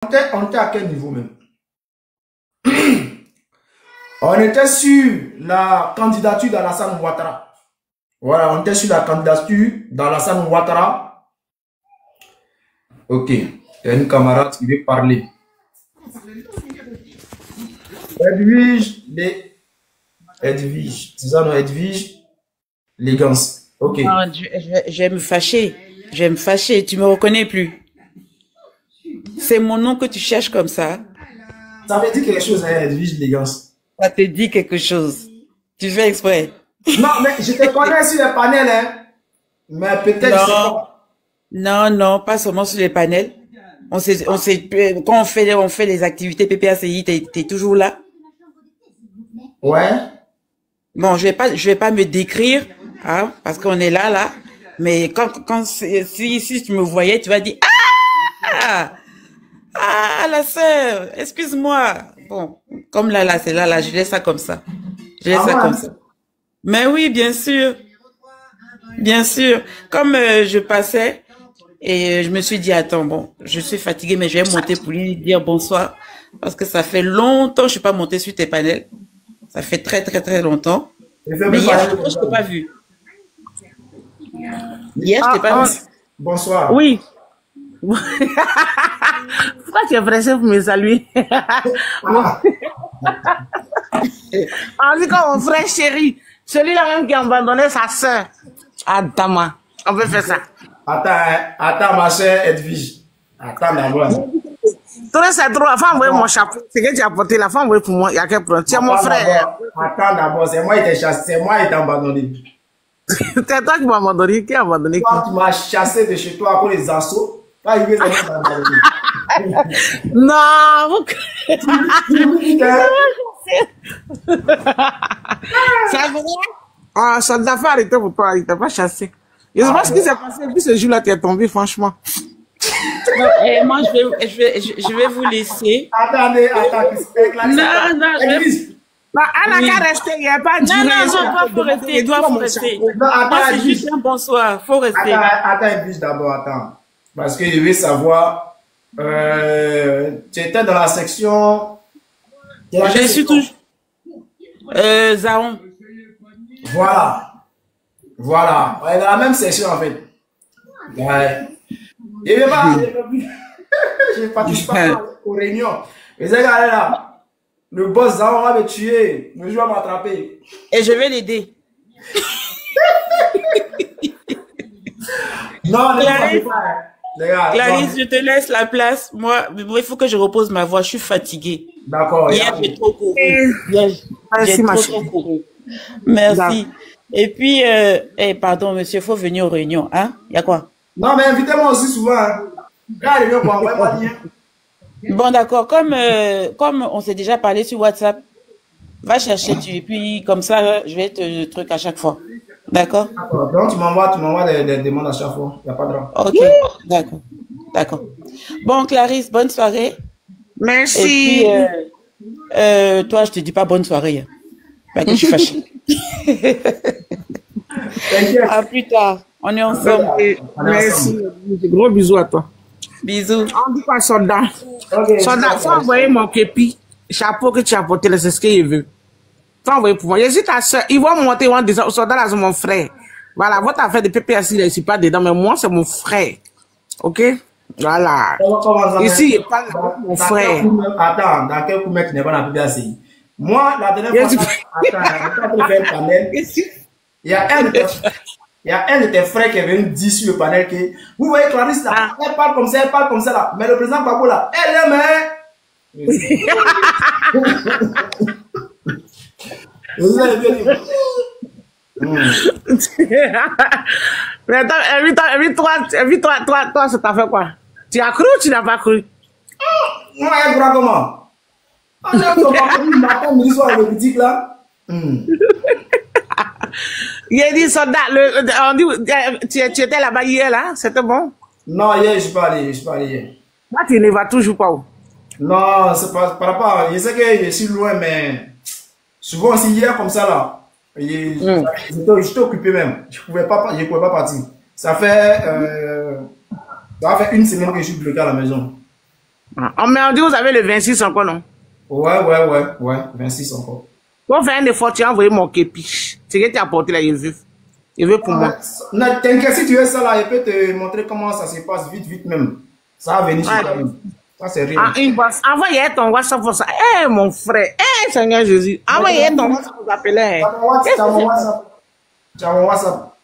On était à quel niveau même? On était sur la candidature d'Alassane Ouattara. Voilà, on était sur la candidature d'Alassane Ouattara. Ok, il y a une camarade qui veut parler. Edwige, c'est ça non, Edwige Légance. Ok. Non, je vais me fâcher. Je vais me fâcher. Tu me reconnais plus. C'est mon nom que tu cherches comme ça. Ça veut dire quelque chose, hein, Edwige Légance. Ça te dit quelque chose. Tu fais exprès. Non, mais je te connais sur les panels, hein. Mais peut-être. Non, non, pas seulement sur les panels. Quand on fait les activités PPACI, t'es toujours là. Ouais. Bon, je vais pas me décrire, hein, parce qu'on est là. Mais si tu me voyais, tu vas dire, la sœur, excuse-moi. Bon, comme là, c'est là, je laisse ça comme ça. Je laisse ça comme ça. Mais oui, bien sûr. Bien sûr. Comme je passais, et je me suis dit, attends, bon, je suis fatiguée, mais je vais monter pour lui dire bonsoir. Parce que ça fait longtemps que je suis pas montée sur tes panels. Ça fait très, très, très longtemps. Mais hier, je t'ai pas vu. Hier, je t'ai pas vu. Bonsoir. Oui. Pourquoi tu es pressé pour me saluer? On dit comme mon frère chéri. Celui-là même qui a abandonné sa soeur. Adama. On peut faire ça. Attends, ma chère Edwige. Attends d'abord. Toi, c'est trop. La femme envoyer mon chapeau. C'est que tu as porté. La femme envoyer pour moi. Il y a quel problème? Tu es mon frère. Attends d'abord. C'est moi qui t'ai chassé. C'est moi qui t'ai abandonné. C'est toi qui m'as abandonné. Qui a abandonné? Quand tu m'as chassé de chez toi à cause des assauts, pas arrivé à m'abandonner. Non. C'est vrai? Ah, ça t'a fait arrêter pour toi. Il t'a pas chassé. Je sais pas ce qui s'est passé. Depuis ce jour-là, tu es tombé, franchement. Et moi, je vais vous laisser. Attendez. Non, Elle n'a qu'à rester, il n'y a pas de Non, faut rester. Faut rester. Moi, c'est juste un bonsoir. Faut rester. Attends, Edwige, d'abord, attends. Parce que je veux savoir, tu étais dans la section. Je suis toujours. Zaon. Voilà. On est dans la même section, en fait. Ouais. Je ne participe pas aux réunions. Mais c'est là. Le boss Zaon va me tuer. Le jour va m'attraper. Et je vais l'aider. Non, Clarisse, je te laisse la place. Moi, il faut que je repose ma voix. Je suis fatiguée. D'accord. Hier, j'ai trop couru. Merci, ma chérie. Merci. Et puis, pardon, monsieur, il faut venir aux réunions. Hein? Il y a quoi? Non, mais invitez-moi aussi souvent. Bon, d'accord. Comme on s'est déjà parlé sur WhatsApp, va chercher et puis comme ça, je vais te truc à chaque fois. D'accord? Donc, tu m'envoies des demandes à chaque fois. Il n'y a pas de drame. Ok, d'accord. Bon, Clarisse, bonne soirée. Merci. Et puis, toi, je te dis pas bonne soirée. Parce que je suis fâchée. À plus tard. On est ensemble. Merci. Gros bisous à toi. Bisous. On dit quoi, soldat? Soldat, faut envoyer mon képi, chapeau que tu as porté, c'est ce qu'il veut. Faut envoyer pour moi. J'hésite à ça. Ils vont monter, ils vont dire, soldat, là, c'est mon frère. Voilà, votre affaire de PPS, il n'est pas dedans, mais moi, c'est mon frère. Ok? Voilà. Ici, il parle de mon frère. Attends, dans quel coup, mec, tu n'es pas dans la PPS? Moi, la dernière fois, attends, on fait un panel. Il y a un de tes frères qui est venu dire sur le panel que vous voyez Clarisse là, elle parle comme ça là, mais le président Gbagbo là, elle aime, hein? Vous avez bien dit. Mais attends, toi, ça t'a fait quoi? Tu as cru ou tu n'as pas cru? Moi, elle croit comment? On a un matin, midi, soir, le boutique là. Il a dit, soldat, on dit, tu étais là-bas hier, là? C'était bon? Non, hier, je ne suis pas allé hier. Là, tu ne vas toujours pas où? Non, c'est pas par rapport. Je sais que je suis loin, mais souvent aussi hier comme ça là. J'étais occupé même. Je pouvais pas partir. Ça fait une semaine que je suis bloqué à la maison. On m'a dit, vous avez le 26 encore, non? Ouais, 26 encore. Pour faire un effort, tu as envoyé mon képi. C'est que tu as apporté là, il veut. Il veut pour moi. Non, t'inquiète, si tu veux ça là, je peux te montrer comment ça se passe vite même. Ça va venir sur toi même. Ça, c'est rien. Envoyez ton WhatsApp pour ça. Eh, mon frère. Eh, Seigneur Jésus. Envoyez ton WhatsApp pour t'appeler. Tu as mon WhatsApp.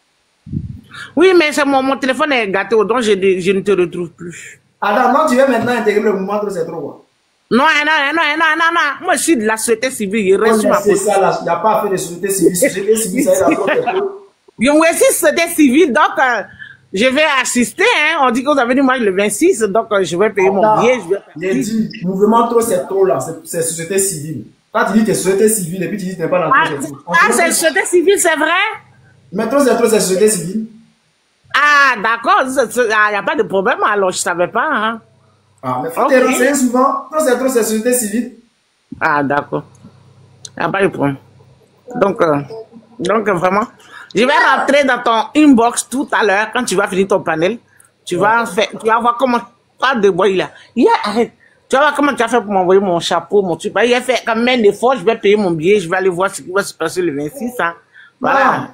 Oui, mais mon téléphone est gâté, donc je ne te retrouve plus. Attends, non, tu veux maintenant intégrer le mouvement, c'est trop quoi? Non. Moi, je suis de la société civile. Je reste sur ma position. C'est ça, là. Il n'y a pas à faire de société civile. Société civile, ça est la Je suis société civile, donc je vais assister. Hein. On dit que vous avez dit moi le 26, donc je vais payer mon billet. J'ai dit, mouvement trop, c'est trop là. C'est société civile. Quand tu dis que c'est société civile et puis tu dis que tu n'es pas dans le projet. C'est société civile, c'est vrai? Mais trop, c'est société civile. Ah, d'accord. Il n'y a pas de problème, alors je ne savais pas. Hein. Ah, mais faut te renseigner souvent. Trop, c'est société civile. Ah, d'accord. Il n'y a pas de problème. Donc, vraiment, je vais rentrer dans ton inbox tout à l'heure quand tu vas finir ton panel. Tu vas voir comment, pas de bois là. Arrête. Tu vas voir comment tu as fait pour m'envoyer mon chapeau, mon truc. Il a fait quand même des fois, je vais payer mon billet, je vais aller voir ce qui va se passer le 26. Hein. Voilà.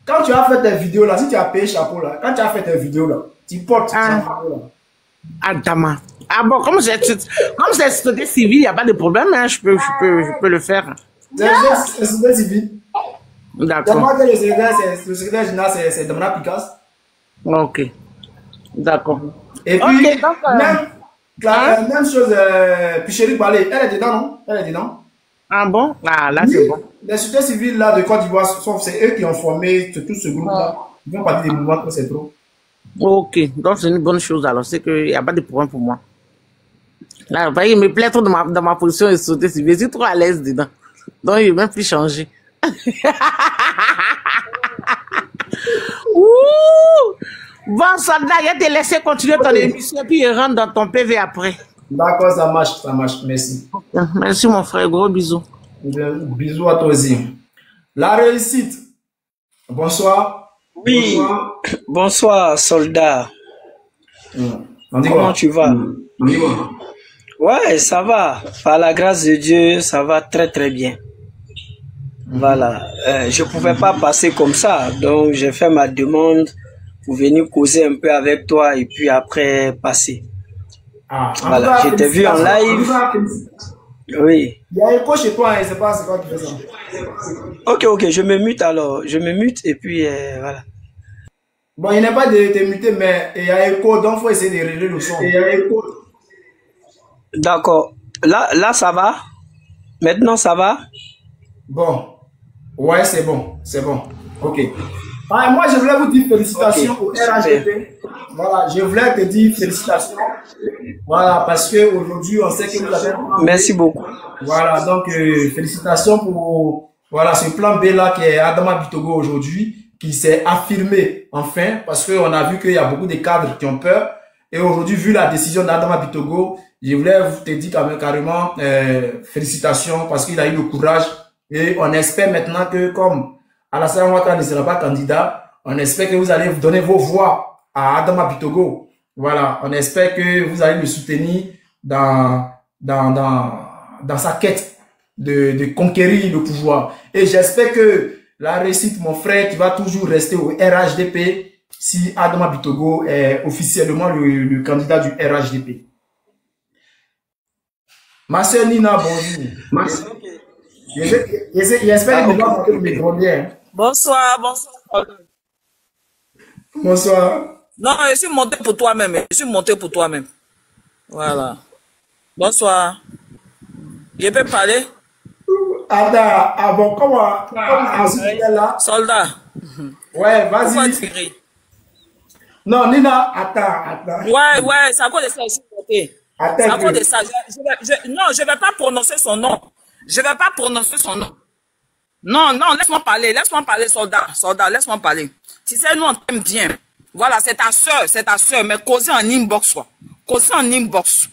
Quand tu as fait tes vidéos là, si tu as payé chapeau là, quand tu as fait tes vidéos là, tu portes chapeau là. Ah, dama. Ah bon, comme c'est société civile, il n'y a pas de problème, hein, je peux le faire. C'est société civile. D'accord. C'est moi que le secrétaire général, c'est Damna Picasso. Ok. D'accord. Et puis, okay, donc, même chose, Pichéric Balé, elle est dedans, non? Elle est dedans. Ah bon? Ah, là, c'est bon. Les sociétés civiles là de Côte d'Ivoire, c'est eux qui ont formé tout ce groupe-là. Ils font partie des mouvements que c'est trop. Ok, donc c'est une bonne chose alors, c'est qu'il n'y a pas de problème pour moi. Là, il me plaît trop dans ma position de société civile, je suis trop à l'aise dedans. Donc, il ne même plus changer. Bon, soldat, je vais te laisser continuer ton émission, puis je rentre dans ton PV après. D'accord, ça marche, merci. Merci mon frère, gros bisous. Bisous à toi aussi. La réussite. Bonsoir. Oui, bonsoir soldat. Comment tu vas? Ouais, ça va. Par la grâce de Dieu, ça va très très bien. Voilà. Je ne pouvais pas passer comme ça, donc j'ai fait ma demande pour venir causer un peu avec toi et puis après passer. Voilà, je t'ai vu en live. Oui. Il y a écho chez toi, c'est pas quoi qui fait ça. Ok, je me mute alors. Je me mute et puis voilà. Bon, il n'est pas de te muter, mais il y a écho, donc il faut essayer de régler le son. Il y a écho. D'accord. Là, ça va? Maintenant, ça va? Bon. Ouais, c'est bon. Ok. Moi, je voulais vous dire félicitations au RHDP. Voilà, je voulais te dire félicitations. Voilà, parce qu'aujourd'hui, on sait que vous avez... Merci beaucoup. Voilà, donc félicitations pour ce plan B là qui est Adama Bitogo aujourd'hui, qui s'est affirmé enfin, parce qu'on a vu qu'il y a beaucoup de cadres qui ont peur. Et aujourd'hui, vu la décision d'Adama Bitogo, je voulais vous te dire quand même carrément félicitations parce qu'il a eu le courage. Et on espère maintenant que comme Alassane Ouattara ne sera pas candidat, on espère que vous allez donner vos voix à Adama Bitogo. Voilà, on espère que vous allez le soutenir dans sa quête de conquérir le pouvoir. Et j'espère que la réussite, mon frère, qui va toujours rester au RHDP si Adama Bitogo est officiellement le candidat du RHDP. Ma soeur Nina, bonjour. J'espère que vous allez me micro bien. Bonsoir. Bonsoir. Non, je suis monté pour toi-même. Voilà. Bonsoir. Je peux parler? Attends, bon, comment là? Soldat. Ouais, vas-y. Pourquoi tu ris? Non, Nina, attends. Ouais, c'est à cause de ça, je suis monté. C'est à cause de ça. Non, je ne vais pas prononcer son nom. Non, laisse-moi parler, soldat, laisse-moi parler. Tu sais, nous, on t'aime bien. Voilà, c'est ta soeur, mais causez en inbox, quoi. Causez en inbox.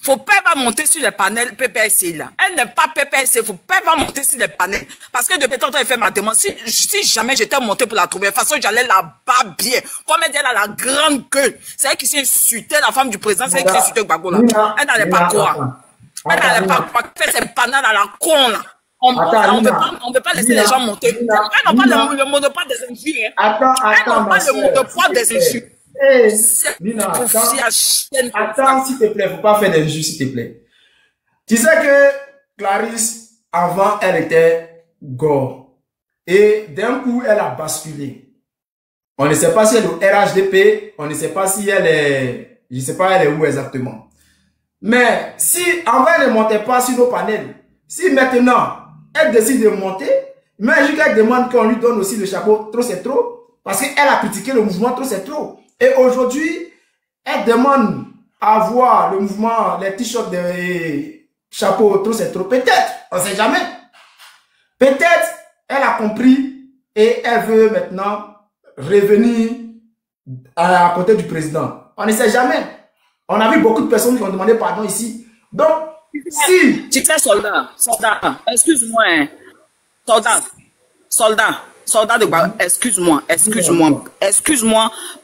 Faut pas monter sur les panels PPSC là. Elle n'est pas PPSC, faut pas monter sur les panels. Parce que depuis tantôt, elle fait ma demande. Si jamais j'étais monté pour la trouver, de toute façon, j'allais là-bas bien. Comme elle dit, elle a la grande gueule. C'est elle qui s'est insultée, la femme du président, c'est elle qui s'est insultée Gbagbo là. Elle n'allait pas croire. Elle n'allait pas croire qu'elle fait ses panels à la con là. On ne peut pas laisser les gens monter. Elle n'a pas le monopole des injures. Elle n'a pas le monopole des injures. Nina, attends, s'il te plaît, faut pas faire d'injures, s'il te plaît. Tu sais que Clarisse, avant, elle était gore. Et d'un coup, elle a basculé. On ne sait pas si elle est au RHDP, on ne sait pas si elle est, je ne sais pas elle est où exactement. Mais si avant, elle ne montait pas sur nos panels, si maintenant, elle décide de monter, imagine qu'elle demande qu'on lui donne aussi le chapeau, trop c'est trop, parce qu'elle a critiqué le mouvement, trop c'est trop. Et aujourd'hui, elle demande à voir le mouvement, les t-shirts de chapeau, trop c'est trop. Peut-être, on ne sait jamais. Peut-être, elle a compris et elle veut maintenant revenir à côté du président. On ne sait jamais. On a vu beaucoup de personnes qui ont demandé pardon ici. Donc, si... Tu sais, soldat, excuse-moi, hein. Soldat de Gbagbo, excuse-moi,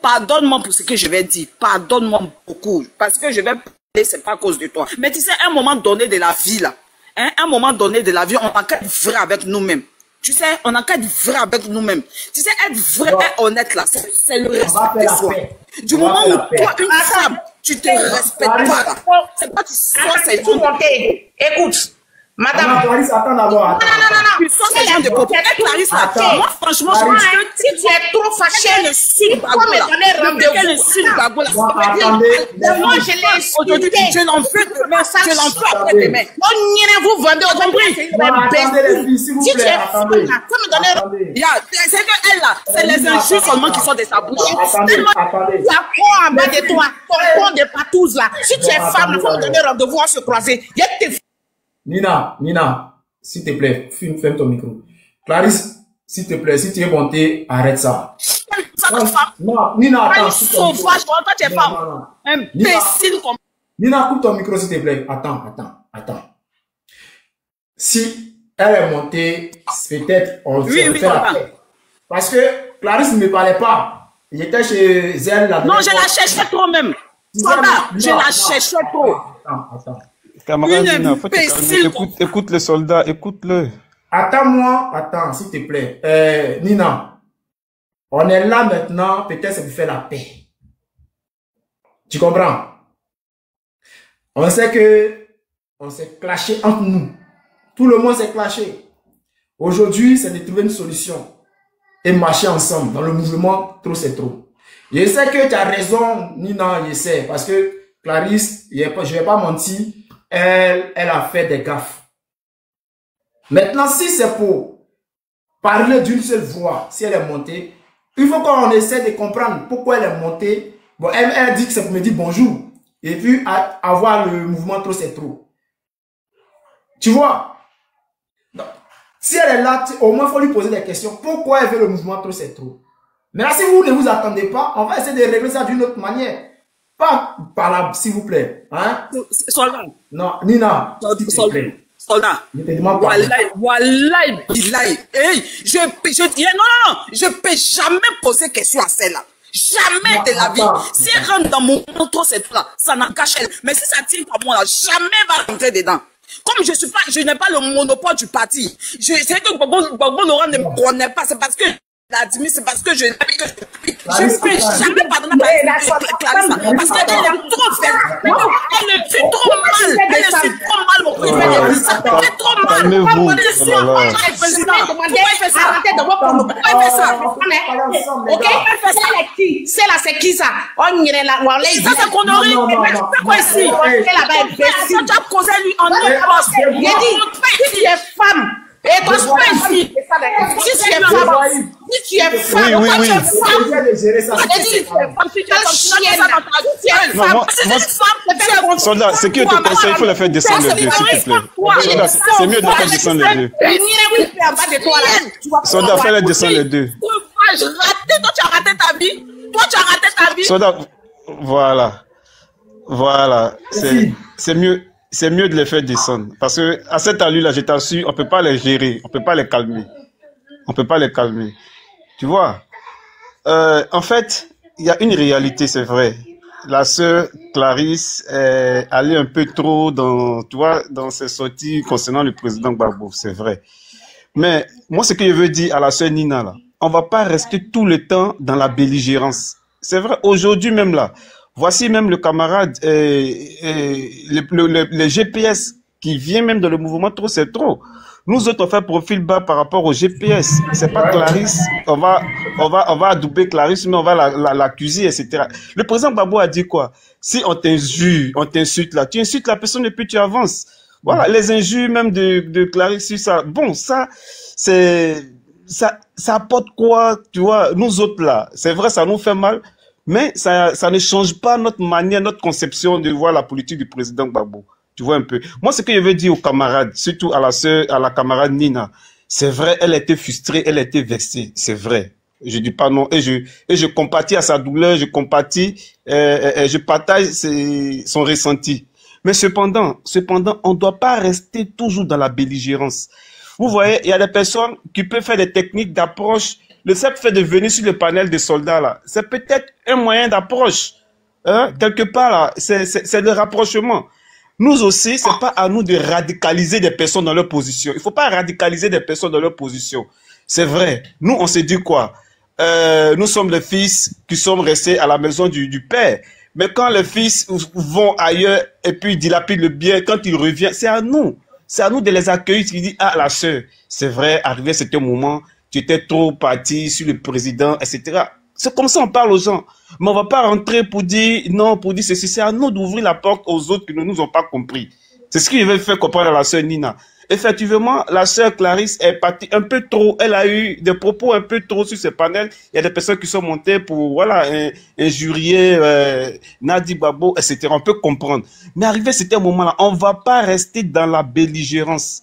pardonne-moi pour ce que je vais dire, pardonne-moi beaucoup, parce que je vais parler, c'est pas à cause de toi. Mais tu sais, à un moment donné de la vie, là, hein, un moment donné de la vie, on a qu'à être vrai avec nous-mêmes. Tu sais, on a qu'à être vrai avec nous-mêmes. Tu sais, être vrai et honnête, là, c'est le respect de soi. Du moment où toi, une femme, tu te respectes pas, là, c'est pas que toi, c'est tout. Écoute. Madame, Clarisse, attends d'abord. Tu sens ces gens de côté. Clarisse, moi, franchement, si tu es trop fâché, il faut me donner rendez-vous. Moi, je l'ai aujourd'hui, je l'en fais demain, je l'en fais après demain. Vous vendez aujourd'hui. Si tu es femme, il faut me donner rendez-vous. C'est qu'elle, là, c'est les injures seulement qui sont de sa bouche. Tu as quoi en bas de toi, ton pont de patouze là. Si tu es femme, il faut me donner rendez-vous, on se croiser. Nina, s'il te plaît, ferme ton micro. Clarisse, s'il te plaît, si tu es montée, arrête ça. Non, Nina, attends. Sauvage, toi, tu es femme. Imbécile comme... Nina, coupe ton micro, s'il te plaît. Attends. Si elle est montée, peut-être on fait la paix. Parce que Clarisse ne me parlait pas. J'étais chez elle là. Non, je la cherchais trop même. Soldat, je la cherchais trop. Attends. Camarade Nina, faut écoute le soldat, écoute-le. Attends, s'il te plaît. Nina, on est là maintenant, peut-être c'est pour faire la paix. Tu comprends? On sait que on s'est clashé entre nous. Tout le monde s'est clashé. Aujourd'hui, c'est de trouver une solution et marcher ensemble dans le mouvement trop c'est trop. Je sais que tu as raison, Nina, je sais, parce que Clarisse, je ne vais pas mentir, elle a fait des gaffes. Maintenant, si c'est pour parler d'une seule voix, si elle est montée, il faut qu'on essaie de comprendre pourquoi elle est montée. Bon, elle dit que c'est pour me dire bonjour. Et puis, avoir le mouvement trop, c'est trop. Tu vois? Donc, si elle est là, au moins, il faut lui poser des questions. Pourquoi elle veut le mouvement trop, c'est trop? Mais là, si vous ne vous attendez pas, on va essayer de régler ça d'une autre manière. Pas par là, s'il vous plaît. Hein? Soldat. Non, Nina, s'il te plaît. Soldat. Wallahi, billahi. Hey, je peux jamais poser question à celle-là. Jamais de la vie. Si elle rentre dans mon trop cette là, ça n'en cache elle. Mais si ça tient à moi là, jamais va rentrer dedans. Comme je n'ai pas le monopole du parti. Je sais que Gbagbo Laurent ne me connaît pas, c'est parce que c'est parce que je ne peux jamais pardonner Clarisse parce qu'elle est trop faible. Elle me fait trop mal. Elle me fait trop mal, mon président. Ça me fait trop mal. Calmez-vous. Ok, c'est là, c'est qui ça? On irait là. Ça, c'est connerie. C'est quoi ici? Tu as causé lui en poste. Il dit, si tu es femme, et toi, si tu es femme, si tu es femme, oui. Soldat, ce que je te conseille, il faut le faire descendre les deux, s'il te plaît. Soldat, c'est mieux de faire descendre les deux. Soldat, fais-le descendre les deux. Toi, tu as raté ta vie. Soldat, voilà. Voilà, c'est mieux de les faire descendre. Parce que à cette allure-là, je t'assure, on peut pas les gérer, on peut pas les calmer. On peut pas les calmer. Tu vois, en fait, il y a une réalité, c'est vrai. La sœur Clarisse est allée un peu trop dans, tu vois, dans ses sorties concernant le président Gbagbo, c'est vrai. Mais moi, ce que je veux dire à la sœur Nina, là, on va pas rester tout le temps dans la belligérance. C'est vrai, aujourd'hui même là, voici même le camarade, le GPS qui vient même dans le mouvement trop, c'est trop. Nous autres, on fait profil bas par rapport au GPS. C'est pas Clarisse. On va adouber Clarisse, mais on va l'accuser, etc. Le président Gbagbo a dit quoi? Si on t'injure, on t'insulte là, tu insultes la personne et puis tu avances. Voilà, les injures même de Clarisse, ça. Bon, ça apporte quoi, tu vois, nous autres là. C'est vrai, ça nous fait mal, mais ça ne change pas notre manière, notre conception de voir la politique du président Gbagbo. Tu vois un peu. Moi, ce que je veux dire aux camarades, surtout à la camarade Nina, c'est vrai, elle était frustrée, elle était vexée, c'est vrai. Je dis pas non, et je compatis à sa douleur, je compatis, je partage son ressenti. Mais cependant, on doit pas rester toujours dans la belligérance. Vous voyez, il y a des personnes qui peuvent faire des techniques d'approche. Le simple fait de venir sur le panel des soldats là, c'est peut-être un moyen d'approche. Hein? Quelque part là, c'est le rapprochement. Nous aussi, c'est pas à nous de radicaliser des personnes dans leur position. Il faut pas radicaliser des personnes dans leur position. C'est vrai. Nous, on s'est dit quoi? Nous sommes les fils qui sommes restés à la maison du père. Mais quand les fils vont ailleurs et puis dilapident le bien, quand ils reviennent, c'est à nous. C'est à nous de les accueillir. Qui dit, ah, la sœur, c'est vrai, arrivé à certain moment, tu étais trop parti sur le président, etc. C'est comme ça on parle aux gens. Mais on va pas rentrer pour dire non, pour dire ceci. C'est à nous d'ouvrir la porte aux autres qui ne nous ont pas compris. C'est ce qu'il veut faire comprendre à la sœur Nina. Effectivement, la sœur Clarisse est partie un peu trop. Elle a eu des propos un peu trop sur ses panels. Il y a des personnes qui sont montées pour, voilà, injurier Nadi Babo, etc. On peut comprendre. Mais arrivé à ce moment-là, on va pas rester dans la belligérance.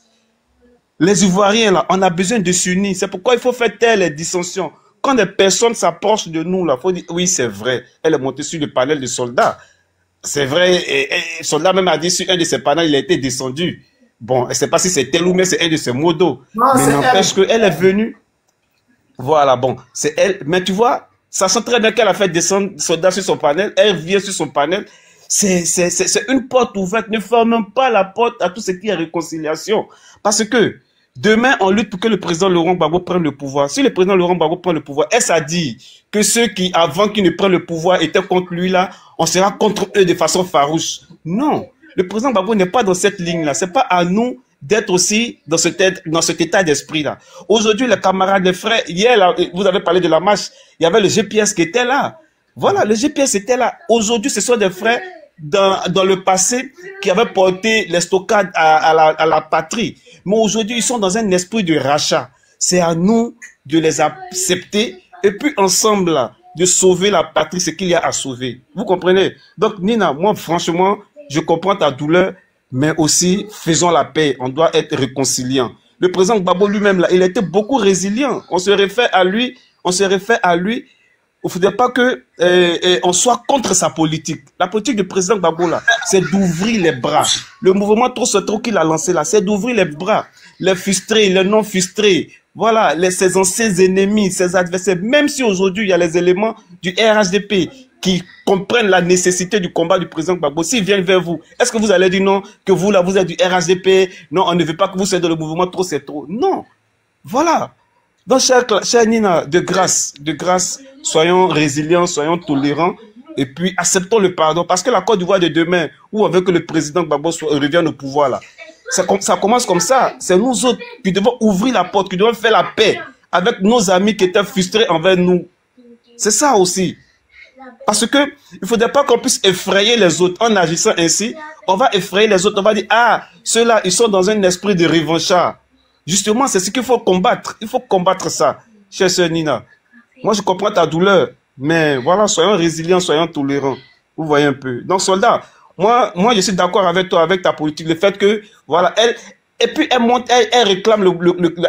Les Ivoiriens, là, on a besoin de s'unir. C'est pourquoi il faut faire taire les dissensions. Quand des personnes s'approchent de nous, là, faut dire, oui, c'est vrai. Elle est montée sur le panel de soldats. C'est vrai. Et le soldat même a dit sur un de ses panels, il a été descendu. Bon, je ne sais pas si c'est tel ou mais c'est un de ses modos. Mais n'empêche qu'elle est venue. Voilà, bon, c'est elle. Mais tu vois, sachant très bien qu'elle a fait descendre soldat sur son panel, elle vient sur son panel. C'est une porte ouverte. Ne fermons pas la porte à tout ce qui est réconciliation. Parce que demain, on lutte pour que le président Laurent Gbagbo prenne le pouvoir. Si le président Laurent Gbagbo prend le pouvoir, est-ce à dire que ceux qui, avant qu'il ne prenne le pouvoir, étaient contre lui là, on sera contre eux de façon farouche? Non. Le président Gbagbo n'est pas dans cette ligne-là. C'est pas à nous d'être aussi dans cet état d'esprit-là. Aujourd'hui, les camarades, les frères, hier, là, vous avez parlé de la marche, il y avait le GPS qui était là. Voilà, le GPS était là. Aujourd'hui, ce sont des frères dans le passé qui avaient porté les stockades à la patrie. Mais aujourd'hui, ils sont dans un esprit de rachat. C'est à nous de les accepter et puis ensemble, là, de sauver la patrie, ce qu'il y a à sauver. Vous comprenez? Donc, Nina, moi, franchement, je comprends ta douleur, mais aussi, faisons la paix. On doit être réconciliant. Le président Gbagbo lui-même, là, il était beaucoup résilient. On se réfère à lui. Il ne faudrait pas que on soit contre sa politique. La politique du président Gbagbo, là, c'est d'ouvrir les bras. Le mouvement trop qu'il a lancé là, c'est d'ouvrir les bras. Les frustrés, les non frustrés, voilà, ses anciens ennemis, ses adversaires. Même si aujourd'hui, il y a les éléments du RHDP qui comprennent la nécessité du combat du président Gbagbo, s'ils viennent vers vous, est-ce que vous allez dire non, que vous, là, vous êtes du RHDP, non, on ne veut pas que vous soyez dans le mouvement trop, c'est trop. Non. Voilà. Donc, chère Nina, de grâce, soyons résilients, soyons tolérants, et puis acceptons le pardon. Parce que la Côte d'Ivoire de demain, où on veut que le président Gbagbo revienne au pouvoir, là, ça commence comme ça. C'est nous autres qui devons ouvrir la porte, qui devons faire la paix avec nos amis qui étaient frustrés envers nous. C'est ça aussi. Parce que il ne faudrait pas qu'on puisse effrayer les autres. En agissant ainsi, on va effrayer les autres. On va dire, ah, ceux-là, ils sont dans un esprit de revanchard. Justement, c'est ce qu'il faut combattre. Il faut combattre ça, chère sœur Nina. Moi, je comprends ta douleur, mais voilà, soyons résilients, soyons tolérants. Vous voyez un peu. Donc, soldat, moi, je suis d'accord avec toi, avec ta politique. Le fait que, voilà, et puis elle monte, elle réclame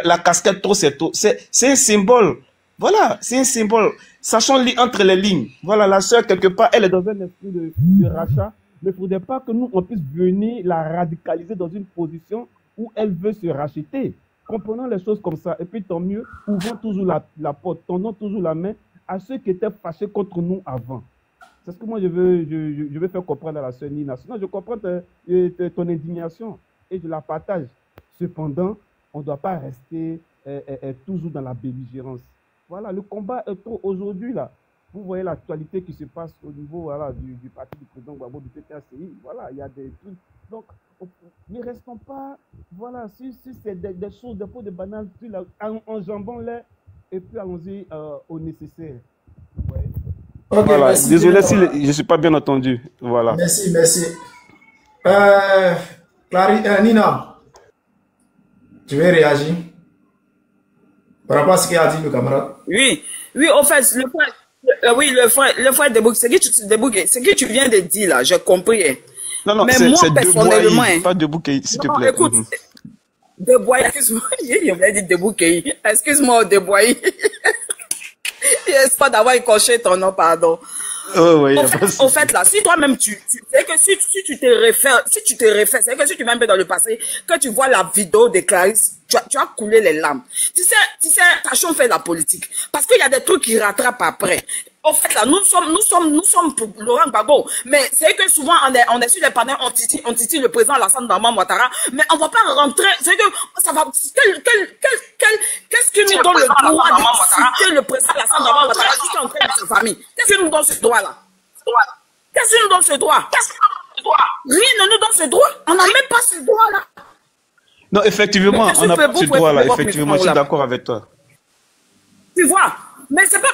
la casquette trop, c'est trop. C'est un symbole. Voilà, c'est un symbole. Sachons lire entre les lignes. Voilà, la sœur, quelque part, elle est dans un esprit de rachat. Mais il ne faudrait pas que nous, on puisse venir la radicaliser dans une position où elle veut se racheter. Comprenons les choses comme ça. Et puis tant mieux, ouvrons toujours la porte, tendons toujours la main à ceux qui étaient fâchés contre nous avant. C'est ce que moi je veux faire comprendre à la sœur Nina. Sinon, je comprends ton indignation et je la partage. Cependant, on ne doit pas rester toujours dans la belligérance. Voilà, le combat est trop aujourd'hui là. Vous voyez l'actualité qui se passe au niveau voilà, du parti du président Gbagbo, du PPACI. Voilà, il y a des trucs. Donc, ne restons pas, voilà, si c'est des choses, des pots de banane, enjambons-les et puis allons-y au nécessaire. Ouais. Okay, voilà, merci, désolé si je ne suis pas bien entendu. Voilà. Merci. Nina, tu veux réagir par rapport à ce qu'a dit le camarade? Oui, au fait, le frère Debouké, ce que tu viens de dire là, j'ai compris. Non, mais moi, personnellement, pas Debouké, s'il te plaît. Écoute, Deboye, excuse-moi, je voulais dire Debouké, excuse-moi, Deboye. Pas d'avoir écorché ton nom, pardon. Oh, oui, au fait, là, si toi-même, tu sais que si tu te réfères, c'est que si tu vas un peu dans le passé, que tu vois la vidéo de Clarisse, tu as coulé les larmes. Tu sais, tâchons faire la politique. Parce qu'il y a des trucs qui rattrapent après. Au fait, là, nous sommes pour Laurent Gbagbo. Mais c'est que souvent, on est sur les panels, on titille le président Alassane Ouattara, mais on va pas rentrer, c'est que, ça va, qu'est-ce qui nous donne le droit de citer le président Alassane Ouattara juste en train de sa famille? Qu'est-ce qui nous donne ce droit-là? Qu'est-ce qui nous donne ce droit? Rien ne nous donne ce droit. On n'a même pas ce droit-là. Non, effectivement, on n'a pas ce droit-là. Effectivement, je suis d'accord avec toi. Tu vois? Mais c'est pas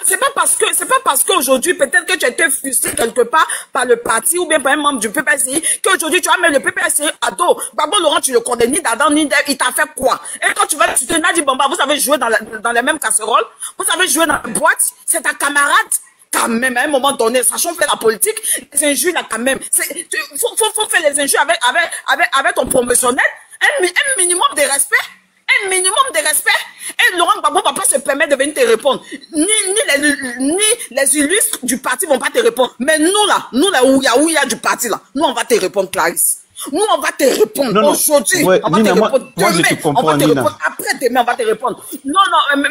parce qu'aujourd'hui, peut-être que tu as été frustré quelque part par le parti ou bien par un membre du PPACI, qu'aujourd'hui tu as mis le PPACI à dos. Gbagbo Laurent, tu le connais ni d'Adam ni d'Ève, il t'a fait quoi? Et quand tu vas tu te Nadi Bamba, vous avez joué dans les mêmes casseroles, vous avez joué dans la boîte, c'est ta camarade. Quand même, à un moment donné, sachant faire la politique, les injures là quand même. Faut faire les injures avec ton promotionnel, un minimum de respect. Un minimum de respect. Et Laurent Gbagbo va pas se permettre de venir te répondre. Ni les illustres du parti vont pas te répondre. Mais nous là, ouya du parti là, nous on va te répondre, Clarisse. Nous on va te répondre aujourd'hui. Ouais, on va Nina, te répondre moi, je te comprends, on va te Nina. répondre après-demain, on va te répondre. Non,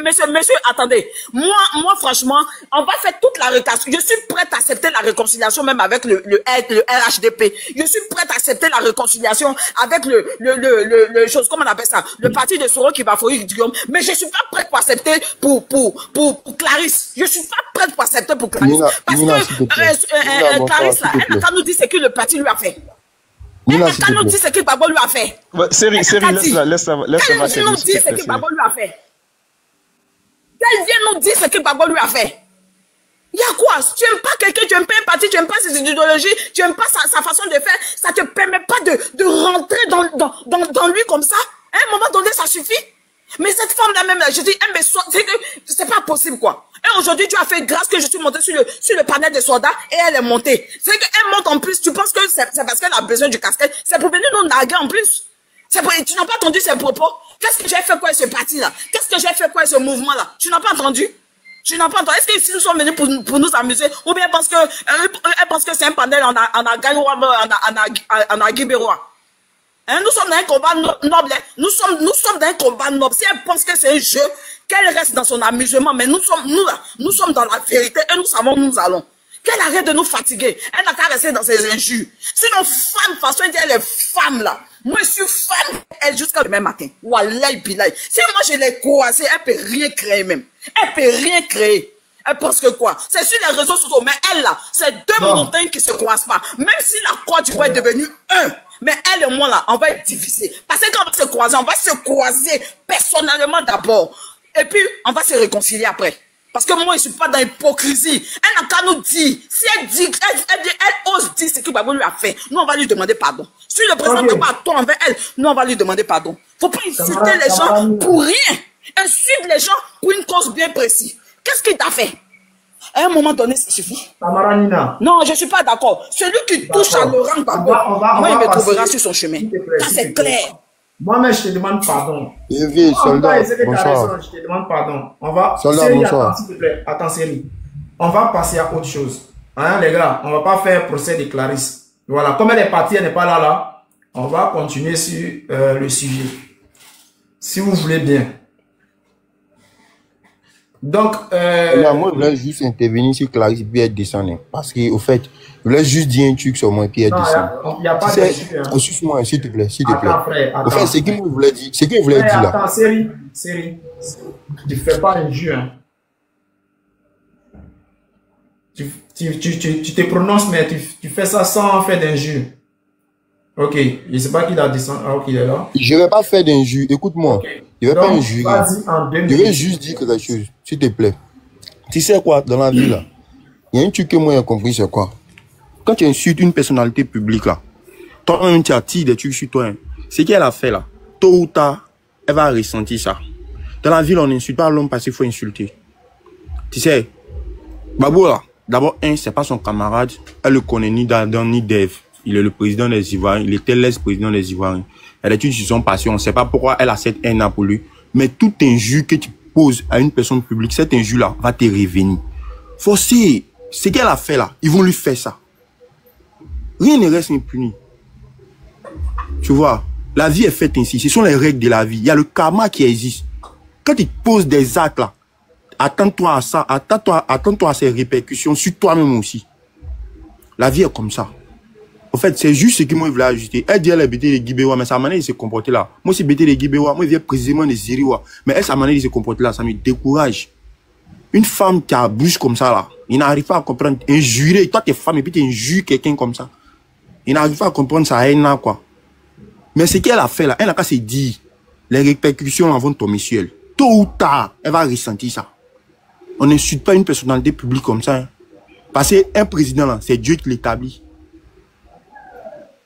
monsieur, attendez. Moi, franchement, on va faire toute la réconciliation. Je suis prête à accepter la réconciliation même avec le RHDP. Je suis prête à accepter la réconciliation avec le chose, comment on appelle ça? Le parti de Soro qui va fouiller Guillaume. Mais je suis pas prête pour accepter pour Clarisse. Je suis pas prête pour accepter pour Clarisse. Nina, parce Nina, que Clarisse, là, elle n'a qu'à nous dire ce que le parti lui a fait. Elle n'a qu'à nous dire ce que Gbagbo lui a fait. Série, laisse-la nous dire ce que Gbagbo lui a fait. Qu'elle vienne nous dire ce que Gbagbo lui a fait. Il y a quoi? Tu n'aimes pas quelqu'un, tu n'aimes pas un parti, tu n'aimes pas ses idéologies, tu n'aimes pas sa façon de faire, ça ne te permet pas de rentrer dans lui comme ça. À un moment donné, ça suffit. Mais cette femme-là même, je dis, mais c'est pas possible, quoi. Et aujourd'hui, tu as fait grâce que je suis montée sur le panel des soldats et elle est montée. C'est qu'elle monte en plus. Tu penses que c'est parce qu'elle a besoin du casquette. C'est pour venir nous narguer en plus. Tu n'as pas entendu ses propos. Qu'est-ce que j'ai fait quoi ce parti-là? Qu'est-ce que j'ai fait quoi ce mouvement-là? Tu n'as pas entendu? Tu n'as pas entendu? Est-ce qu'ils sont venus pour nous amuser? Ou bien parce que c'est un panel en Aguibérois? Hein, nous sommes dans un combat noble. Nous sommes dans un combat noble. Si elle pense que c'est un jeu, qu'elle reste dans son amusement. Mais nous sommes dans la vérité et nous savons où nous allons. Qu'elle arrête de nous fatiguer. Elle n'a qu'à rester dans ses injures. Sinon, femme, façon de dire les femmes là. Moi, je suis femme, elle jusqu'à demain matin. Wallahi billahi. Si moi je l'ai coincée, elle peut rien créer même. Elle peut rien créer. Elle pense que quoi? C'est sur les réseaux sociaux. Mais elle là, c'est deux montagnes qui se croisent pas. Même si la croix du bois est devenue un. Mais elle et moi là, on va être divisés. Parce que quand on va se croiser personnellement d'abord. Et puis, on va se réconcilier après. Parce que moi, je ne suis pas dans l'hypocrisie. Elle n'a qu'à nous dire. Si elle dit, elle ose dire ce que Gbagbo lui a fait, nous, on va lui demander pardon. Si le président n'a pas tort envers elle, nous, on va lui demander pardon. Il ne faut pas insulter les gens pour rien. Insulte les gens pour une cause bien précise. Qu'est-ce qu'il t'a fait? À un moment donné, ça suffit. Non, je ne suis pas d'accord. Celui qui touche à Laurent Gbagbo, moi, il me trouvera sur son chemin. Ça, c'est clair. Moi-même, je te demande pardon. Soldat, bonsoir. Je te demande pardon. On va... Soldat, bonsoir. Attends, s'il te plaît. Attends, Série. On va passer à autre chose. Hein, les gars, on ne va pas faire procès de Clarisse. Voilà, comme elle est partie, elle n'est pas là, on va continuer sur le sujet. Si vous voulez bien. Donc, moi, je voulais juste intervenir sur Clarisse puis elle descend. Parce qu'au fait, je voulais juste dire un truc sur moi puis elle descend. Il n'y a pas de sujet. Excuse-moi, s'il te plaît, s'il te plaît. Attends, frère, au fait, c'est ce que je voulais dire, là. Attends, série. Tu ne fais pas injure. Hein. Tu te prononces, mais tu fais ça sans faire d'injure. Ok, je ne sais pas qui l'a descendu. Ah, ok, il est là. Je ne vais pas faire d'injure. Écoute-moi. Okay. Je ne vais pas injurer. Je vais juste dire quelque chose, s'il te plaît. Tu sais quoi, dans la vie, là, il y a un truc que moi j'ai compris, c'est quoi? Quand tu insultes une personnalité publique, là, toi-même, tu attires des trucs sur toi. Hein. Ce qu'elle a fait, là, tôt ou tard, elle va ressentir ça. Dans la ville, on n'insulte pas l'homme parce qu'il faut insulter. Tu sais, Babou, là, d'abord, c'est pas son camarade. Elle le connaît ni d'Adam ni d'Ève. Il est le président des Ivoiriens. Il était l'ex-président des Ivoiriens. Elle est une son passée. On ne sait pas pourquoi elle a cette haine pour lui. Mais toute injure que tu poses à une personne publique, cette injure-là va te revenir. Forcé, ce qu'elle a fait là, ils vont lui faire ça. Rien ne reste impuni. Tu vois, la vie est faite ainsi. Ce sont les règles de la vie. Il y a le karma qui existe. Quand tu poses des actes là, attends-toi à ça. Attends-toi à ces répercussions sur toi-même aussi. La vie est comme ça. En fait, c'est juste ce que moi je voulais ajouter. Elle dit elle est bêtée les Guibéwa, mais sa manière de se comporter là. Moi, c'est bêtée les Guibéwa. Moi, je viens précisément des Ziriwa. Mais elle, sa manière de se comporter là, ça me décourage. Une femme qui a bouche comme ça là, il n'arrive pas à comprendre. Injurer, toi, t'es femme et puis tu injures quelqu'un comme ça. Il n'arrive pas à comprendre sa haine là, quoi. Mais ce qu'elle a fait là, elle n'a qu'à se dire, les répercussions là vont tomber sur elle. Tôt ou tard, elle va ressentir ça. On n'insulte pas une personnalité publique comme ça. Hein. Parce qu'un président là, c'est Dieu qui l'établit.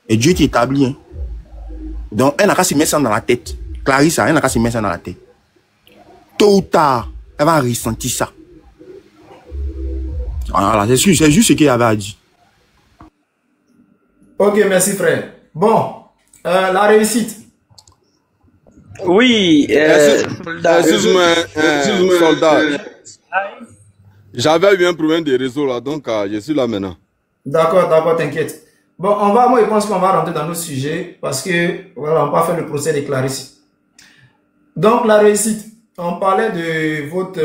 Et Dieu qui établit. Hein. Donc, elle n'a qu'à se mettre ça dans la tête. Clarisse, elle n'a qu'à se mettre ça dans la tête. Tôt ou tard, elle va ressentir ça. Voilà, c'est juste ce qu'il avait à dire. Ok, merci frère. Bon, la réussite. Oui, excuse-moi, soldat. J'avais eu un problème de réseau là, donc je suis là maintenant. D'accord, t'inquiète. Bon, moi je pense qu'on va rentrer dans nos sujets parce que voilà, on va faire le procès de Clarisse. Donc la réussite, on parlait de votre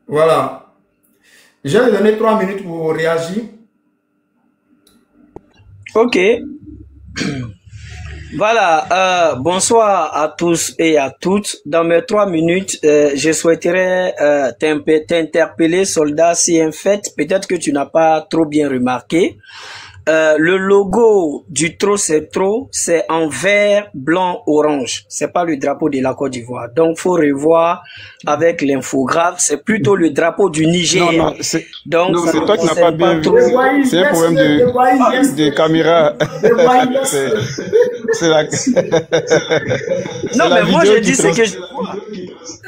voilà. Je vais donner 3 minutes pour réagir. Ok. Voilà, bonsoir à tous et à toutes. Dans mes 3 minutes, je souhaiterais t'interpeller, soldat, si en fait, peut-être que tu n'as pas trop bien remarqué. Le logo du Trop c'est Trop, c'est en vert, blanc, orange. C'est pas le drapeau de la Côte d'Ivoire. Donc, faut revoir avec l'infographe. C'est plutôt le drapeau du Niger. Non, c'est toi qui n'as pas bien vu. C'est un problème de caméra. C'est la... Non, mais moi, je dis ce que je...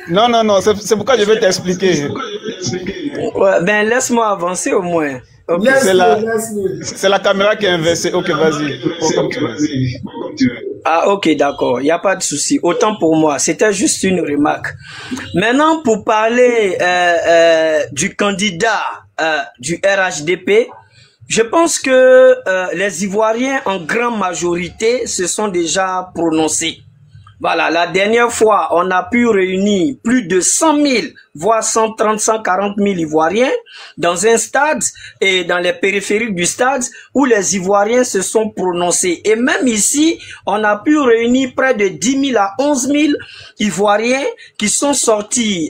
Non, c'est pourquoi je vais t'expliquer. Ouais, ben, laisse-moi avancer au moins. Okay. C'est la caméra qui est inversée. Ok, vas-y. Ah, ok, d'accord. Il n'y a pas de souci. Autant pour moi. C'était juste une remarque. Maintenant, pour parler du candidat du RHDP, je pense que les Ivoiriens, en grande majorité, se sont déjà prononcés. Voilà, la dernière fois, on a pu réunir plus de 100 000, voire 130, 140 000 Ivoiriens dans un stade et dans les périphériques du stade où les Ivoiriens se sont prononcés. Et même ici, on a pu réunir près de 10 000 à 11 000 Ivoiriens qui sont sortis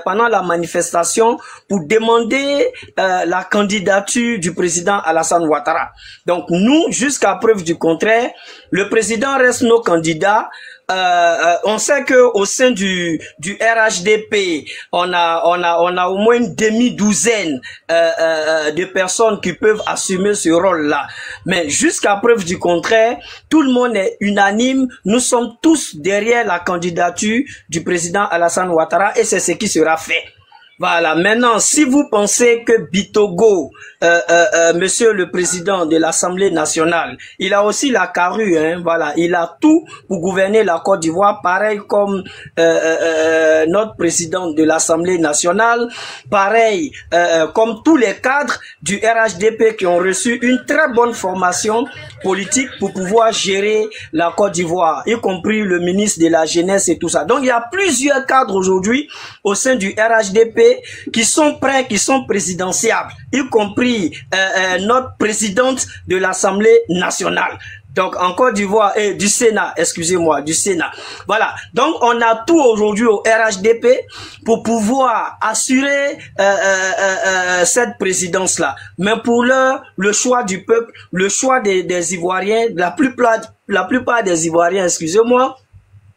pendant la manifestation pour demander la candidature du président Alassane Ouattara. Donc nous, jusqu'à preuve du contraire, le président reste nos candidats. On sait que au sein du RHDP, on a au moins une demi-douzaine de personnes qui peuvent assumer ce rôle-là. Mais jusqu'à preuve du contraire, tout le monde est unanime. Nous sommes tous derrière la candidature du président Alassane Ouattara et c'est ce qui sera fait. Voilà, maintenant, si vous pensez que Bitogo, monsieur le président de l'Assemblée nationale, il a aussi la carrue, hein, voilà, il a tout pour gouverner la Côte d'Ivoire, pareil comme notre président de l'Assemblée nationale, pareil comme tous les cadres du RHDP qui ont reçu une très bonne formation politique pour pouvoir gérer la Côte d'Ivoire, y compris le ministre de la Jeunesse et tout ça. Donc, il y a plusieurs cadres aujourd'hui au sein du RHDP qui sont prêts, qui sont présidentiables, y compris notre présidente de l'Assemblée nationale. Donc, en Côte d'Ivoire, et du Sénat, excusez-moi, du Sénat. Voilà. Donc, on a tout aujourd'hui au RHDP pour pouvoir assurer cette présidence-là. Mais pour l'heure, le choix du peuple, le choix des Ivoiriens, la plupart des Ivoiriens, excusez-moi,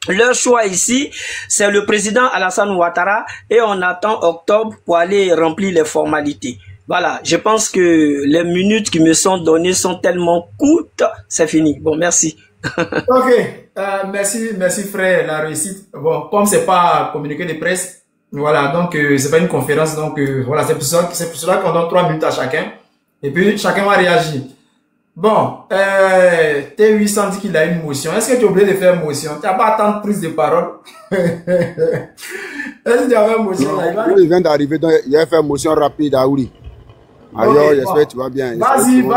leur choix ici, c'est le président Alassane Ouattara et on attend octobre pour aller remplir les formalités. Voilà, je pense que les minutes qui me sont données sont tellement courtes, c'est fini. Bon, merci. Ok, merci frère, la réussite. Bon, comme c'est pas communiqué de presse, voilà, donc c'est pas une conférence, donc voilà, c'est pour cela qu'on donne 3 minutes à chacun et puis chacun va réagir. Bon, T800 dit qu'il a une motion. Est-ce que tu as oublié de faire motion? Tu n'as pas tant de prise de parole? Est-ce que tu as fait motion? Non, il vient d'arriver, donc il a fait motion rapide à Ouli. Alors, okay, j'espère que tu vas bien. Vas-y, 2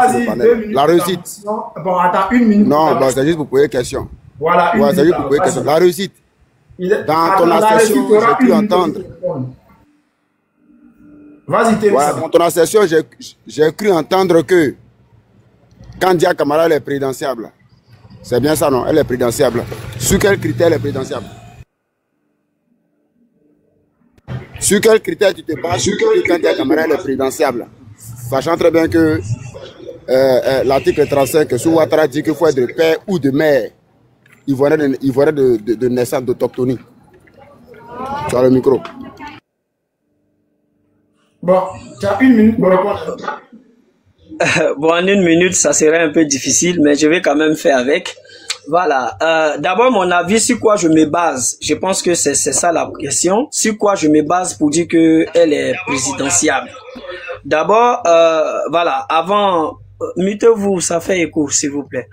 minutes. La réussite. Bon, attends, 1 minute. Non, bon, c'est juste pour poser question. Voilà, une minute. C'est juste pour poser question. La réussite. Dans ton assertion, j'ai cru entendre. Vas-y, T800. Voilà, dans ton assertion, j'ai cru entendre que Kandia Camara, elle est présidentiable. C'est bien ça, non? Elle est présidentiable. Sur quel critère elle est présidentiable? Sur quel critère tu te bases sur que Kandia Camara elle est présidentiable? Sachant très bien que l'article 35 sur Ouattara dit qu'il faut être de père ou de mère ivoirien de naissance d'autochtonie. Tu as le micro. Bon, tu as 1 minute pour répondre. Bon, en 1 minute, ça serait un peu difficile, mais je vais quand même faire avec. Voilà. D'abord, mon avis, sur quoi je me base. Je pense que c'est ça la question. Sur quoi je me base pour dire que elle est présidentiable. D'abord, voilà. Avant, mutez-vous, ça fait écho, s'il vous plaît.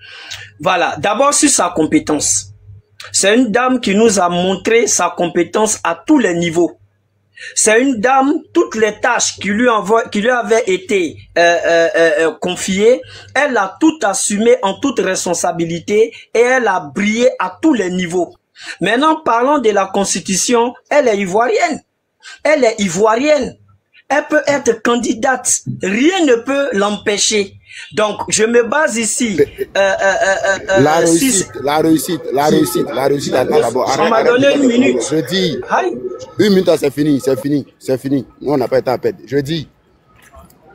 Voilà. D'abord, sur sa compétence. C'est une dame qui nous a montré sa compétence à tous les niveaux. C'est une dame, toutes les tâches qui lui avaient été confiées, elle a tout assumé en toute responsabilité et elle a brillé à tous les niveaux. Maintenant, parlons de la Constitution, elle est ivoirienne. Elle est ivoirienne. Elle peut être candidate. Rien ne peut l'empêcher. Donc, je me base ici. La réussite. Attends d'abord. On m'a donné 1 minute. Je dis. 1 minute, c'est fini. Nous, on n'a pas été à perdre. Je dis.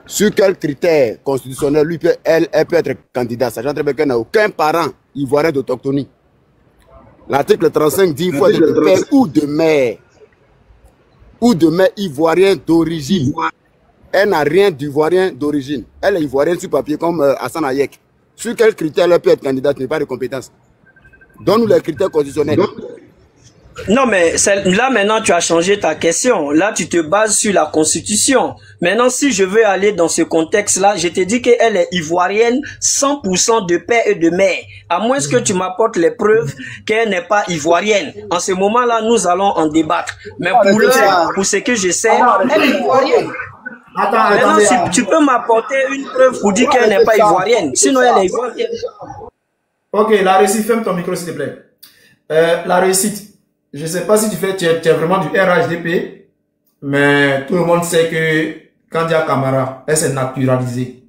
Sur quel critère constitutionnel elle peut être candidate, sachant très bien qu'elle n'a aucun parent ivoirien d'autochtonie. L'article 35 dit qu'il faut être de père ou de mère ivoirien d'origine. Elle n'a rien d'ivoirien d'origine. Elle est ivoirienne sur papier comme Hassan Hayek. Sur quel critère elle peut être candidate, n'est pas de compétence? Donne-nous les critères constitutionnels. Non, mais là maintenant tu as changé ta question. Là tu te bases sur la Constitution. Maintenant si je veux aller dans ce contexte-là, je te dis qu'elle est ivoirienne 100% de père et de mère. À moins que tu m'apportes les preuves qu'elle n'est pas ivoirienne. En ce moment-là, nous allons en débattre. Mais pour ce que je sais, elle est ivoirienne. Maintenant, si tu peux m'apporter une preuve pour dire qu'elle n'est pas ivoirienne. Sinon, elle est ivoirienne. Ok, la réussite, ferme ton micro s'il te plaît. La réussite. Je ne sais pas si tu es vraiment du RHDP, mais tout le monde sait que Kandia Camara, elle s'est naturalisée.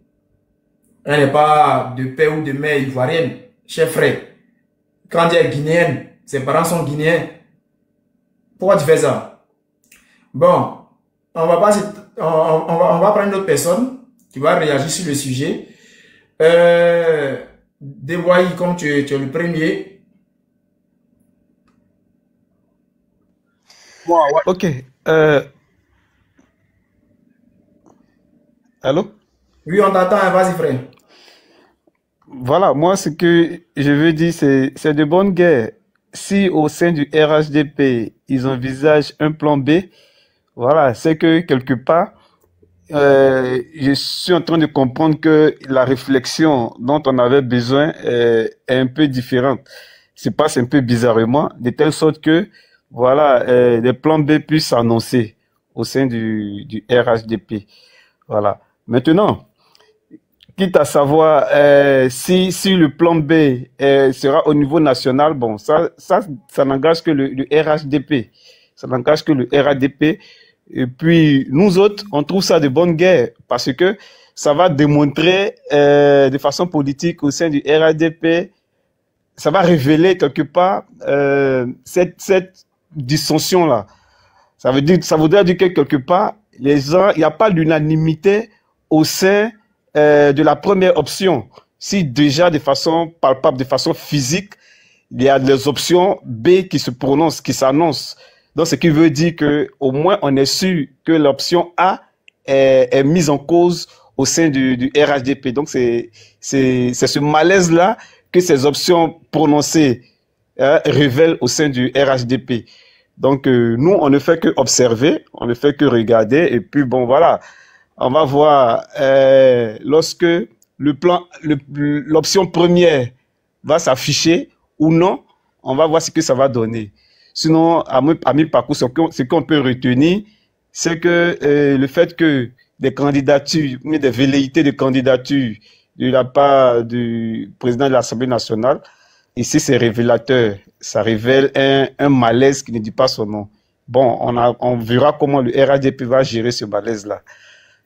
Elle n'est pas de père ou de mère ivoirienne, chef frère. Kandia est guinéenne, ses parents sont guinéens. Pourquoi tu fais ça? Bon, on va prendre une autre personne qui va réagir sur le sujet. Dévoyer, comme tu es le premier. Ok. Allô? Oui, on t'entend, vas-y frère. Voilà, moi ce que je veux dire, c'est de bonne guerre. Si au sein du RHDP, ils envisagent un plan B, Voilà, c'est que quelque part, je suis en train de comprendre que la réflexion dont on avait besoin est un peu différente. Se passe un peu bizarrement, de telle sorte que, voilà, les plans B puissent s'annoncer au sein du RHDP. Voilà. Maintenant, quitte à savoir si le plan B sera au niveau national, bon, ça n'engage que le RHDP. Ça n'engage que le RHDP. Et puis, nous autres, on trouve ça de bonne guerre parce que ça va démontrer de façon politique au sein du RHDP, ça va révéler quelque part cette dissension-là. Ça voudrait dire que quelque part, les gens, il n'y a pas l'unanimité au sein de la première option. Si déjà de façon palpable, de façon physique, il y a des options B qui se prononcent, qui s'annoncent. Donc, ce qui veut dire que au moins on est sûr que l'option A est mise en cause au sein du RHDP. Donc, c'est ce malaise-là que ces options prononcées révèlent au sein du RHDP. Donc, nous, on ne fait que observer, on ne fait que regarder. Et puis, bon, voilà, on va voir lorsque l'option première va s'afficher ou non, on va voir ce que ça va donner. Sinon, à mi-parcours, ce qu'on peut retenir, c'est que le fait que des candidatures, mais des velléités de candidature de la part du président de l'Assemblée nationale, ici c'est révélateur. Ça révèle un malaise qui ne dit pas son nom. Bon, on verra comment le RHDP va gérer ce malaise-là.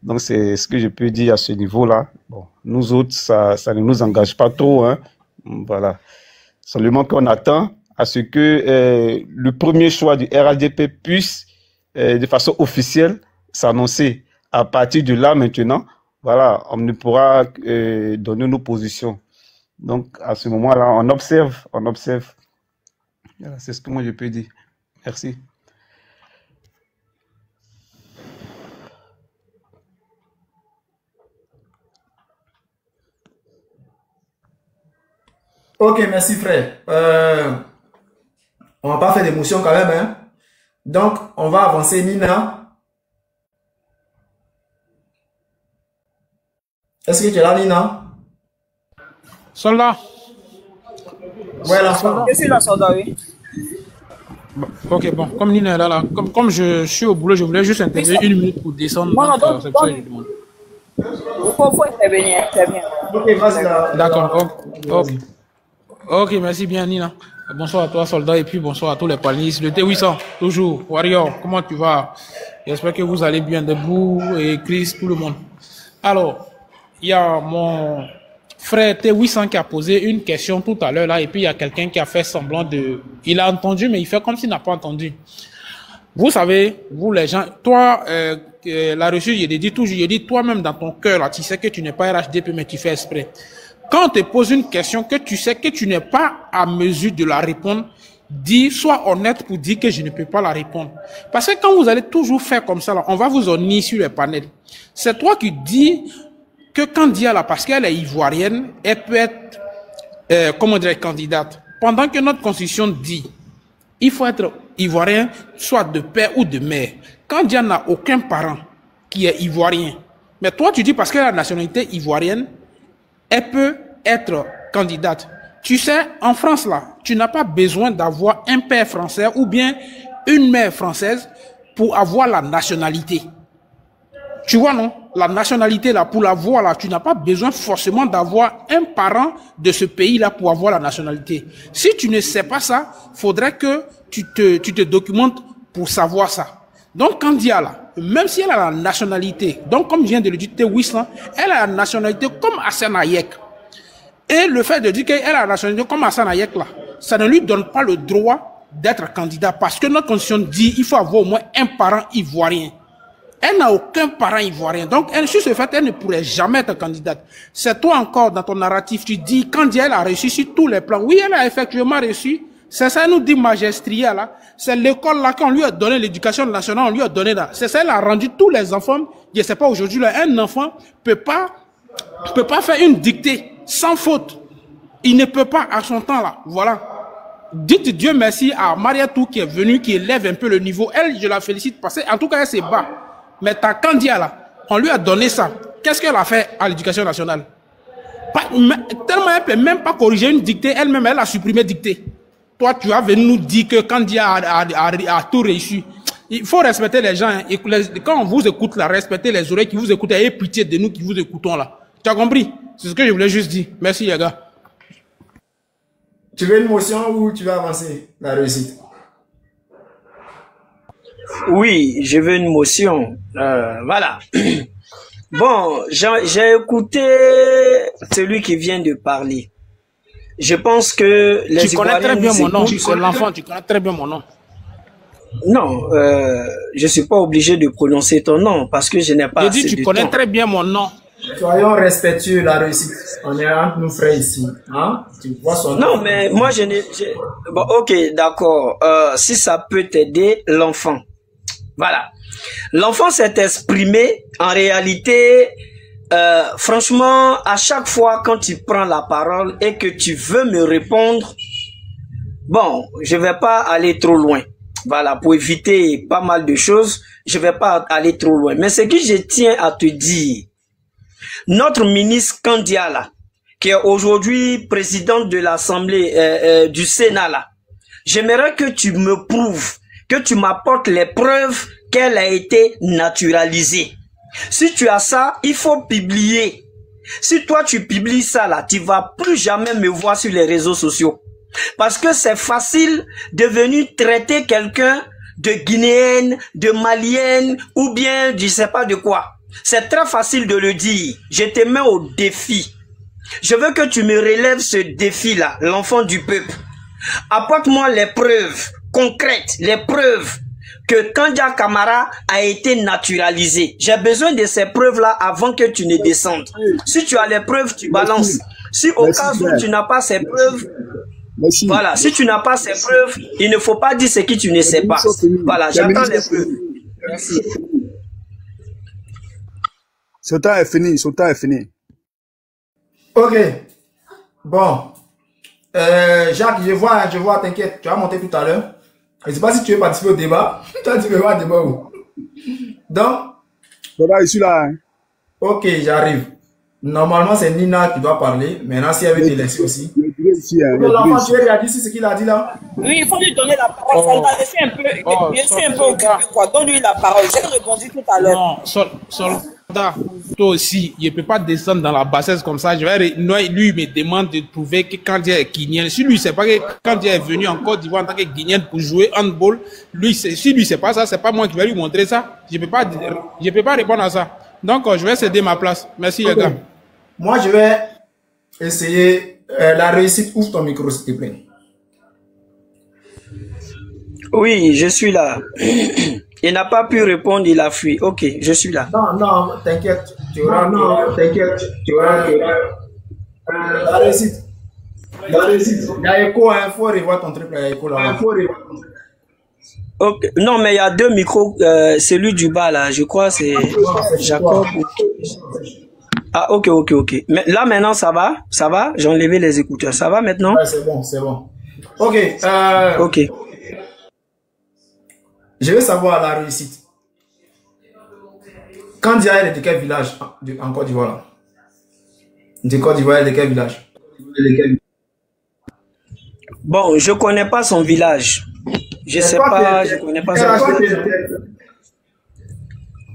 Donc c'est ce que je peux dire à ce niveau-là. Bon, nous autres, ça ne nous engage pas trop, hein. Voilà. Seulement qu'on attend à ce que le premier choix du RHDP puisse, de façon officielle, s'annoncer. À partir de là, maintenant, voilà, on ne pourra donner nos positions. Donc, à ce moment-là, on observe. Voilà, c'est ce que moi je peux dire. Merci. Ok, merci frère. On va pas faire d'émotion quand même, hein. Donc, on va avancer, Nina. Est-ce que tu es là, Nina? Soldat. Ouais, la soldat. Je suis là, soldat, oui. Bon, ok, bon, comme Nina est là, comme je suis au boulot, je voulais juste intervenir 1 minute pour descendre. C'est pour ça que je demande. Il faut intervenir, intervenir. Ok, vas-y là. D'accord, ok, merci bien, Nina. Bonsoir à toi, soldat, et puis bonsoir à tous les panélistes. Le T800, toujours. Warrior, comment tu vas? J'espère que vous allez bien, debout, et Chris, tout le monde. Alors, il y a mon frère T800 qui a posé une question tout à l'heure là, et puis il y a quelqu'un qui a fait semblant de... Il a entendu, mais il fait comme s'il n'a pas entendu. Vous savez, vous les gens, toi, la reçue, je dit toujours, je dis toi-même dans ton cœur là, tu sais que tu n'es pas RHDP, mais tu fais exprès. Quand on te pose une question que tu sais que tu n'es pas à mesure de la répondre, dis, sois honnête pour dire que je ne peux pas la répondre. Parce que quand vous allez toujours faire comme ça là, on va vous ennuyer sur les panels. C'est toi qui dis que quand Diala, parce qu'elle est ivoirienne, elle peut être, comment dire, candidate. Pendant que notre constitution dit, il faut être ivoirien, soit de père ou de mère. Quand Diala n'a aucun parent qui est ivoirien, mais toi tu dis parce qu'elle a la nationalité ivoirienne, elle peut être candidate. Tu sais, en France là, tu n'as pas besoin d'avoir un père français ou bien une mère française pour avoir la nationalité. Tu vois, non? La nationalité, là, pour l'avoir, là, tu n'as pas besoin forcément d'avoir un parent de ce pays-là pour avoir la nationalité. Si tu ne sais pas ça, faudrait que tu te documentes pour savoir ça. Donc, quand il y a là, même si elle a la nationalité, donc comme vient de le dire T800, elle a la nationalité comme Hassan Hayek. Et le fait de dire qu'elle a la nationalité comme Hassan Hayek, là, ça ne lui donne pas le droit d'être candidat parce que notre constitution dit qu'il faut avoir au moins un parent ivoirien. Elle n'a aucun parent ivoirien. Donc, elle, sur ce fait, elle ne pourrait jamais être candidate. C'est toi encore, dans ton narratif, tu dis, quand elle a reçu sur tous les plans, oui, elle a effectivement reçu. C'est ça, elle nous dit Magistria, là. C'est l'école, là, qu'on lui a donné l'éducation nationale, on lui a donné, là. C'est ça, elle a rendu tous les enfants. Je sais pas, aujourd'hui, là, un enfant peut pas faire une dictée sans faute. Il ne peut pas à son temps, là. Voilà. dites Dieu merci à Mariatou qui est venue, qui élève un peu le niveau. Elle, je la félicite parce qu'en tout cas, elle s'est bas. Mais ta Kandia, là, on lui a donné ça. Qu'est-ce qu'elle a fait à l'éducation nationale? Tellement elle ne peut même pas corriger une dictée, elle-même, elle a supprimé dictée. Toi, tu as venu nous dire que Kandia a tout réussi. Il faut respecter les gens. Hein. Quand on vous écoute, là, respectez les oreilles qui vous écoutent. Ayez pitié de nous qui vous écoutons là. Tu as compris? C'est ce que je voulais juste dire. Merci, les gars. Tu veux une motion ou tu veux avancer la réussite? Oui, je veux une motion. Voilà. Bon, j'ai écouté celui qui vient de parler. Je pense que les Tu connais très bien mon nom. C'est l'enfant, tu connais très bien mon nom. Non, je suis pas obligé de prononcer ton nom parce que je n'ai pas. Je dis, tu connais très bien mon nom. Soyons respectueux, la réussite. On est entre nous frères ici. Hein? Tu vois son nom. Non, mais moi, je n'ai... Bon, ok, d'accord. Si ça peut t'aider, l'enfant. Voilà. L'enfant s'est exprimé. En réalité, franchement, à chaque fois quand tu prends la parole et que tu veux me répondre, bon, je vais pas aller trop loin. Voilà, pour éviter pas mal de choses, je vais pas aller trop loin. Mais ce que je tiens à te dire, notre ministre Kandia, là, qui est aujourd'hui présidente de l'Assemblée du Sénat, là, j'aimerais que tu me prouves, que tu m'apportes les preuves qu'elle a été naturalisée. Si tu as ça, il faut publier. Si toi tu publies ça là, tu vas plus jamais me voir sur les réseaux sociaux. Parce que c'est facile de venir traiter quelqu'un de guinéenne, de malienne ou bien je sais pas de quoi. C'est très facile de le dire. Je te mets au défi. Je veux que tu me relèves ce défi-là, l'enfant du peuple. Apporte-moi les preuves concrètes, les preuves que Kandia Camara a été naturalisé. J'ai besoin de ces preuves-là avant que tu ne descendes. Si tu as les preuves, tu balances. Si au cas où tu n'as pas ces preuves, voilà, si tu n'as pas ces preuves, il ne faut pas dire ce que tu ne sais pas. Voilà, j'attends les preuves. Merci. Son temps est fini, son temps est fini. Ok. Bon. Jacques, je vois, t'inquiète, tu vas monter tout à l'heure. Je ne sais pas si tu veux participer au débat. Toi, tu veux voir le débat où? Donc. Je suis là. Hein. Ok, j'arrive. Normalement, c'est Nina qui doit parler. Maintenant, si elle veut te laisser aussi. L'enfant, tu veux réagir sur ce qu'il a dit là? Oui, il faut lui donner la parole. Je suis un peu occupé, quoi. Donne-lui la parole. J'ai répondu tout à l'heure. Non, soldat, toi aussi, il ne peut pas descendre dans la bassesse comme ça. Lui, il me demande de prouver que Kandia est guinéen. Si lui, c'est pas que Kandia est venu en Côte d'Ivoire en tant que guinéenne pour jouer handball, si lui, c'est pas ça, c'est pas moi qui vais lui montrer ça. Je peux pas répondre à ça. Donc, je vais céder ma place. Merci, les gars. Moi, je vais essayer la réussite. Ouvre ton micro, s'il te plaît. Oui, je suis là. Il n'a pas pu répondre, il a fui. Ok, je suis là. Non, t'inquiète. Tu auras. La réussite. Il y a écho, il faut revoir ton truc. Il y a écho là. Okay. Non, mais il y a deux micros. Celui du bas là, je crois c'est Jacob. Ah, ok. Mais là maintenant ça va? J'ai enlevé les écouteurs. Ça va maintenant? Ouais, c'est bon. Ok. Ok. Je veux savoir la réussite. Kandia, elle est de quel village en Côte d'Ivoire? De Côte d'Ivoire, elle est de quel village? Bon, je connais pas son village. Je connais pas son village.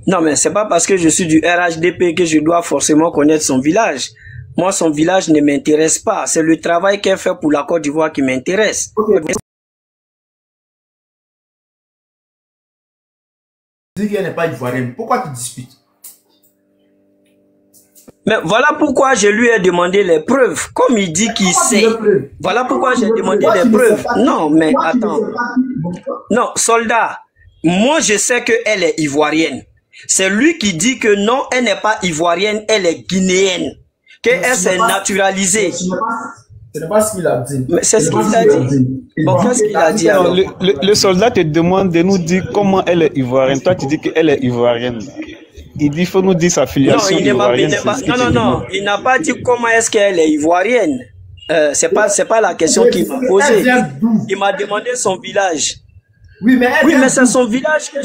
Non, mais c'est pas parce que je suis du RHDP que je dois forcément connaître son village. Moi, son village ne m'intéresse pas. C'est le travail qu'elle fait pour la Côte d'Ivoire qui m'intéresse. Okay. Tu dis qu'elle n'est pas ivoirienne. Pourquoi tu disputes? Mais voilà pourquoi je lui ai demandé les preuves. Comme il dit qu'il sait. Voilà pourquoi j'ai demandé les preuves. Non, mais attends. Non, soldat. Moi, je sais qu'elle est ivoirienne. C'est lui qui dit que non, elle n'est pas ivoirienne, elle est guinéenne. Qu'elle s'est naturalisée. Ce n'est pas ce qu'il a dit. Mais c'est ce qu'il a dit. Bon, qu'est-ce qu'il a dit alors? Le soldat te demande de nous dire comment elle est ivoirienne. Toi, tu dis qu'elle est ivoirienne. Il dit, faut nous dire sa filiation ivoirienne. Non, il n'a pas dit comment est-ce qu'elle est ivoirienne. c'est pas la question qu'il m'a posée. Il m'a demandé son village. Oui, mais c'est son village que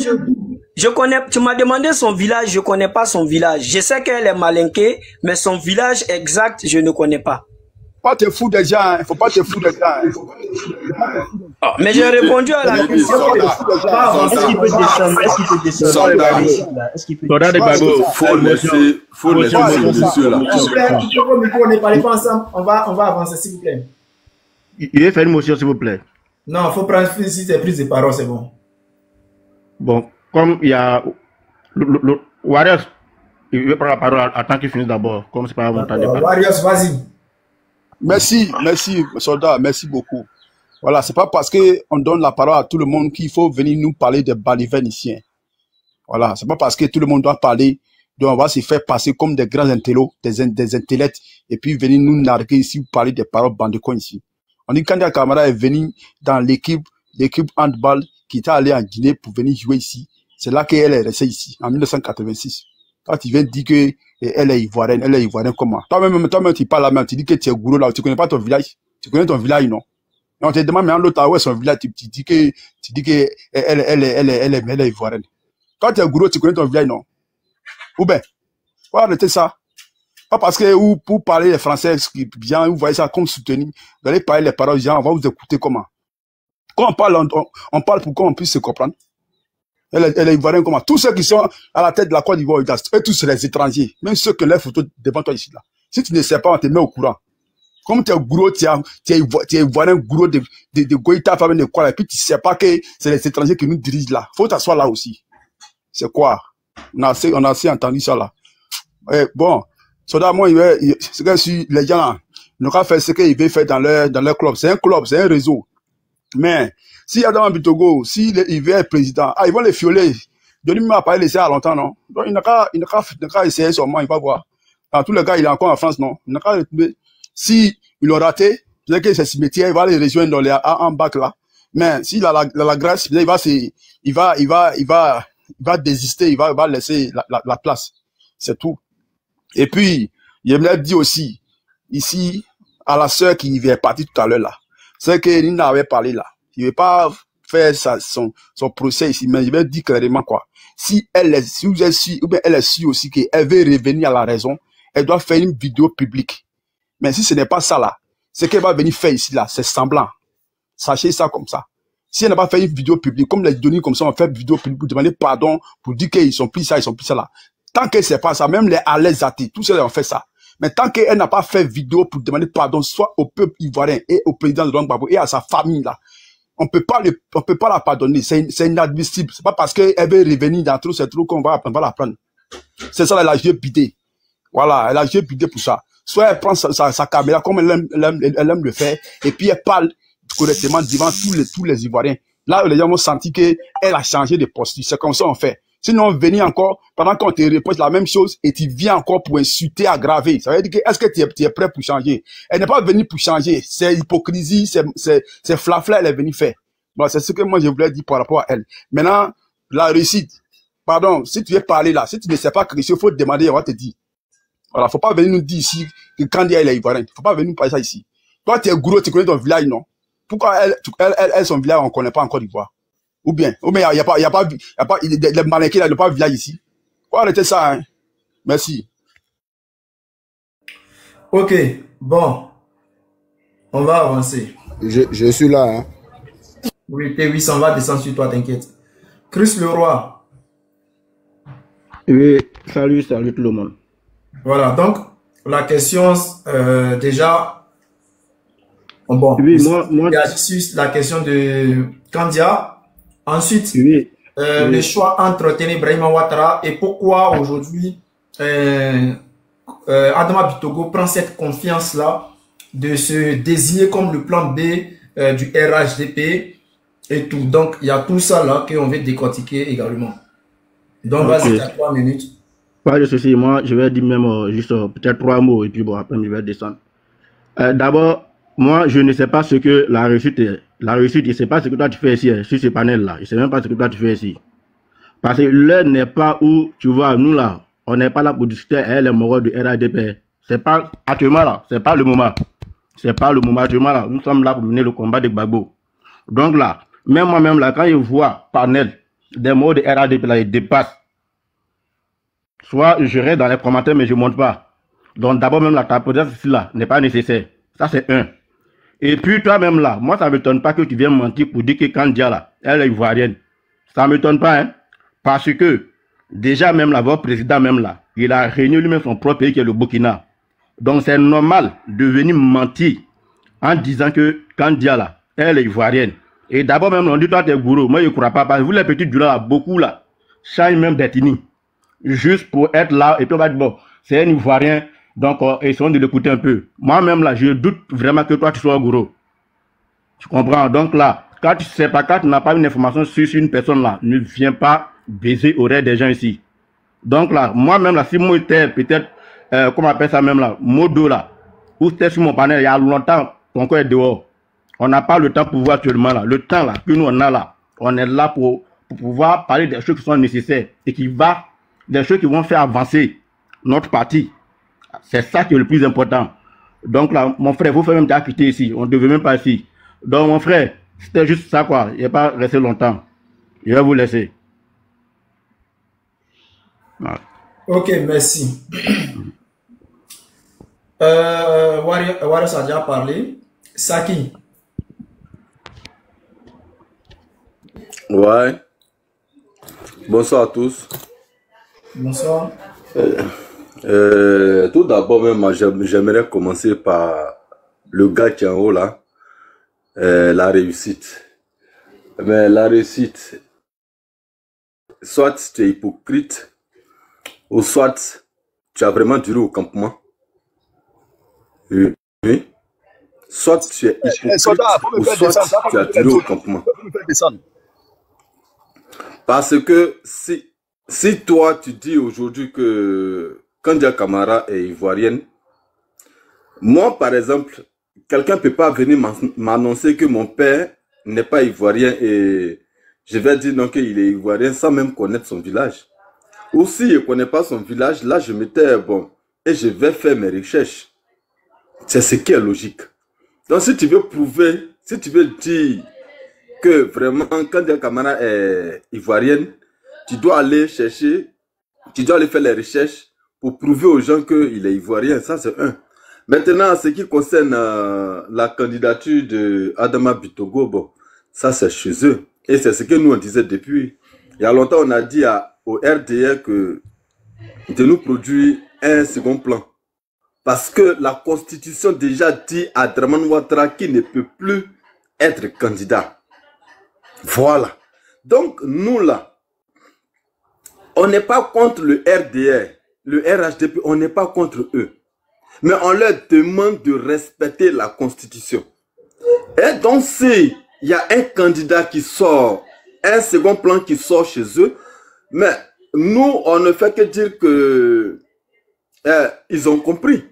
je connais. Tu m'as demandé son village, je connais pas son village. Je sais qu'elle est malinquée, mais son village exact, je ne connais pas. Pas te fous des gens, il faut pas te foutre des gens. Mais j'ai répondu à la question. Est-ce qu'il peut descendre? Est-ce qu'il peut descendre? Faut laisser monsieur là. On ne parle pas ensemble, on va avancer s'il vous plaît. Il veut faire une motion s'il vous plaît. Non, il faut prendre si c'est prise de parole, c'est bon. Bon, comme il y a le Warriors, il veut prendre la parole en tant qu'il finisse d'abord, comme c'est pas mon temps de parler. Warriors, vas-y. Merci, soldat, merci beaucoup. Voilà, c'est pas parce qu'on donne la parole à tout le monde qu'il faut venir nous parler des balivéniciens. Voilà, c'est pas parce que tout le monde doit parler, donc on va se faire passer comme des grands intellos, des intellects, et puis venir nous narguer ici, vous parler des paroles bandecons ici. On dit quand un camarade est venu dans l'équipe handball qui était allé en Guinée pour venir jouer ici, c'est là qu'elle est restée ici, en 1986. Quand tu viens dire que elle est ivoirienne comment? Toi-même, tu parles là-même, tu dis que tu es gourou là, tu connais pas ton village. Tu connais ton village, non? Et on te demande, mais en l'autre, où est son village? Tu dis que elle est ivoirienne. Quand tu es gourou, tu connais ton village, non? Ou bien, faut arrêter ça. Pas parce que, pour parler les français, bien, vous voyez ça comme soutenu, vous allez parler les paroles, gens, on va vous écouter comment? Quand on parle pour qu'on puisse se comprendre. Elle est ivoirienne comment? Tous ceux qui sont à la tête de la Côte d'Ivoire, eux tous les étrangers, même ceux que les photos devant toi ici là. Si tu ne sais pas, on te met au courant. Comme tu es gros, tu es ivoirien gros de Goïta, famille de quoi, et puis tu sais pas que c'est les étrangers qui nous dirigent là. Faut t'asseoir là aussi. C'est quoi? On a assez entendu ça là. Et bon, soldat, moi, c'est que si les gens là, ils n'ont qu'à faire ce qu'ils veulent faire dans leur club. C'est un réseau. Mais, si Adam Bitogo, si il veut être président, ils vont les fioler. Denis m'a pas laissé à longtemps, non? Donc, il n'a qu'à essayer seulement, il va voir. Dans tous les cas, il est encore en France, non? Il n'a qu'à retrouver. Si il a raté, peut-être que c'est ce métier, il va les rejoindre dans les en bac là. Mais s'il a la grâce, il va désister, il va laisser la place. C'est tout. Et puis, il me l'a dit aussi, ici, à la sœur qui est partie tout à l'heure là. C'est que Nina avait parlé là. Il ne veut pas faire son procès ici, mais il veut dire clairement quoi. Si elle est sûre aussi qu'elle veut revenir à la raison, elle doit faire une vidéo publique. Mais si ce n'est pas ça là, ce qu'elle va venir faire ici là, c'est semblant. Sachez ça comme ça. Si elle n'a pas fait une vidéo publique, comme les données comme ça, on fait une vidéo publique pour demander pardon, pour dire qu'ils sont plus ça, ils sont plus ça là. Tant que c'est pas ça, même les Alès athées, tous ceux-là ont fait ça. Mais tant qu'elle n'a pas fait vidéo pour demander pardon, soit au peuple ivoirien et au président de Laurent Gbagbo et à sa famille là, on peut pas la pardonner. C'est inadmissible. C'est pas parce qu'elle veut revenir dans tout ce truc qu'on va la prendre. C'est ça, elle a joué bidé. Voilà, elle a joué bidé pour ça. Soit elle prend sa caméra comme elle aime le faire, et puis elle parle correctement devant tous les Ivoiriens. Là, les gens vont sentir qu'elle a changé de posture. C'est comme ça on fait. Sinon, venir encore, pendant qu'on te répète la même chose, et tu viens encore pour insulter, aggraver. Ça veut dire que, est-ce que tu es prêt pour changer? Elle n'est pas venue pour changer. C'est hypocrisie, c'est flafla, elle est venue faire. Bon, c'est ce que moi je voulais dire par rapport à elle. Maintenant, la réussite. Pardon, si tu veux parler là, si tu ne sais pas quelque chose, il faut te demander, on va te dire. Voilà, faut pas venir nous dire ici que Candia elle est ivoirienne. Faut pas venir nous parler ça ici. Toi, tu es gros, tu connais ton village, non? Pourquoi elle, son village, on connaît pas encore d'Ivoire? Ou bien, il y a pas, les mannequins là, il n'y a pas de village ici. Faut arrêter ça, hein. Merci. Ok, bon. On va avancer. Je suis là, hein. Oui, T800 va descendre sur toi, t'inquiète. Chris Leroy. Oui, salut tout le monde. Voilà, donc, la question, déjà, bon, oui, moi, sur la question de Candia. Ensuite, oui, le choix entre Téné Ouattara et pourquoi aujourd'hui Adama Bitogo prend cette confiance-là de se désigner comme le plan B du RHDP et tout. Donc, il y a tout ça là qu'on veut décortiquer également. Donc, vas-y, à 3 minutes. Pas de souci, moi, je vais dire même juste peut-être 3 mots et puis bon, après, je vais descendre. D'abord, moi, je ne sais pas ce que la réussite est. La réussite, je ne sais pas ce que toi tu fais ici, sur ce panel-là. Je ne sais même pas ce que toi tu fais ici. Parce que l'heure n'est pas où, tu vois, nous là, on n'est pas là pour discuter, elle est morale du RADP. C'est pas, actuellement là, c'est pas le moment. C'est pas le moment là. Nous sommes là pour mener le combat de Gbagbo. Donc là, même moi-même là, quand je vois panel des mots de RADP là, ils dépassent. Soit je reste dans les commentaires, mais je ne monte pas. Donc d'abord même ta présence ici là n'est pas nécessaire. Ça c'est un. Et puis toi-même là, moi ça ne m'étonne pas que tu viennes mentir pour dire que Kandia là, elle est ivoirienne. Ça ne m'étonne pas, hein. Parce que déjà même là, votre président même là, il a réuni lui-même son propre pays qui est le Burkina. Donc c'est normal de venir mentir en disant que Kandia là, elle est ivoirienne. Et d'abord même on dit toi t'es gourou. Moi je ne crois pas. Parce que vous les petits du là, beaucoup là, changent même d'ethnie. Juste pour être là et puis on va dire bon, c'est un ivoirien. Donc, essayons de l'écouter un peu. Moi-même, là, je doute vraiment que toi, tu sois gourou. Tu comprends? Donc là, quand tu sais pas, quand tu n'as pas une information sur une personne là, ne viens pas baiser oreille des gens ici. Donc là, moi-même, là, si moi j'étais peut-être, comment on appelle ça même là, modo là, ou c'était sur mon panel, il y a longtemps, ton corps est dehors. On n'a pas le temps pour voir actuellement là. Le temps là, que nous on a là, on est là pour pouvoir parler des choses qui sont nécessaires et des choses qui vont faire avancer notre parti. C'est ça qui est le plus important. Donc là, mon frère, vous faites même quitter ici. On ne devait même pas ici. Donc mon frère, c'était juste ça quoi. Il n'est pas resté longtemps. Je vais vous laisser. Voilà. Ok, merci. Wario a déjà parlé. Saki. Ouais. Bonsoir à tous. Bonsoir. Tout d'abord, même, j'aimerais commencer par le gars qui est en haut là, la réussite. Mais la réussite, soit tu es hypocrite, ou soit tu as vraiment duré au campement. Oui. Soit tu es hypocrite, ou soit tu as duré au campement. Parce que si toi tu dis aujourd'hui que Kandia Camara est ivoirienne, moi par exemple, quelqu'un ne peut pas venir m'annoncer que mon père n'est pas ivoirien et je vais dire non qu'il est ivoirien sans même connaître son village. Ou si je ne connais pas son village, là je m'étais bon et je vais faire mes recherches. C'est ce qui est logique. Donc si tu veux prouver, si tu veux dire que vraiment Kandia Camara est ivoirienne, tu dois aller chercher, tu dois aller faire les recherches pour prouver aux gens qu'il est ivoirien. Ça, c'est un. Maintenant, ce qui concerne la candidature de Adama Bitogo, bon, ça, c'est chez eux. Et c'est ce que nous, on disait depuis. Il y a longtemps, on a dit au RDR que de nous produire un second plan. Parce que la Constitution déjà dit à Draman Ouattara qu'il ne peut plus être candidat. Voilà. Donc, nous, là, on n'est pas contre le RDR, le RHDP, on n'est pas contre eux. Mais on leur demande de respecter la Constitution. Et donc, s'il y a un candidat qui sort, un second plan qui sort chez eux, mais nous, on ne fait que dire que ils ont compris.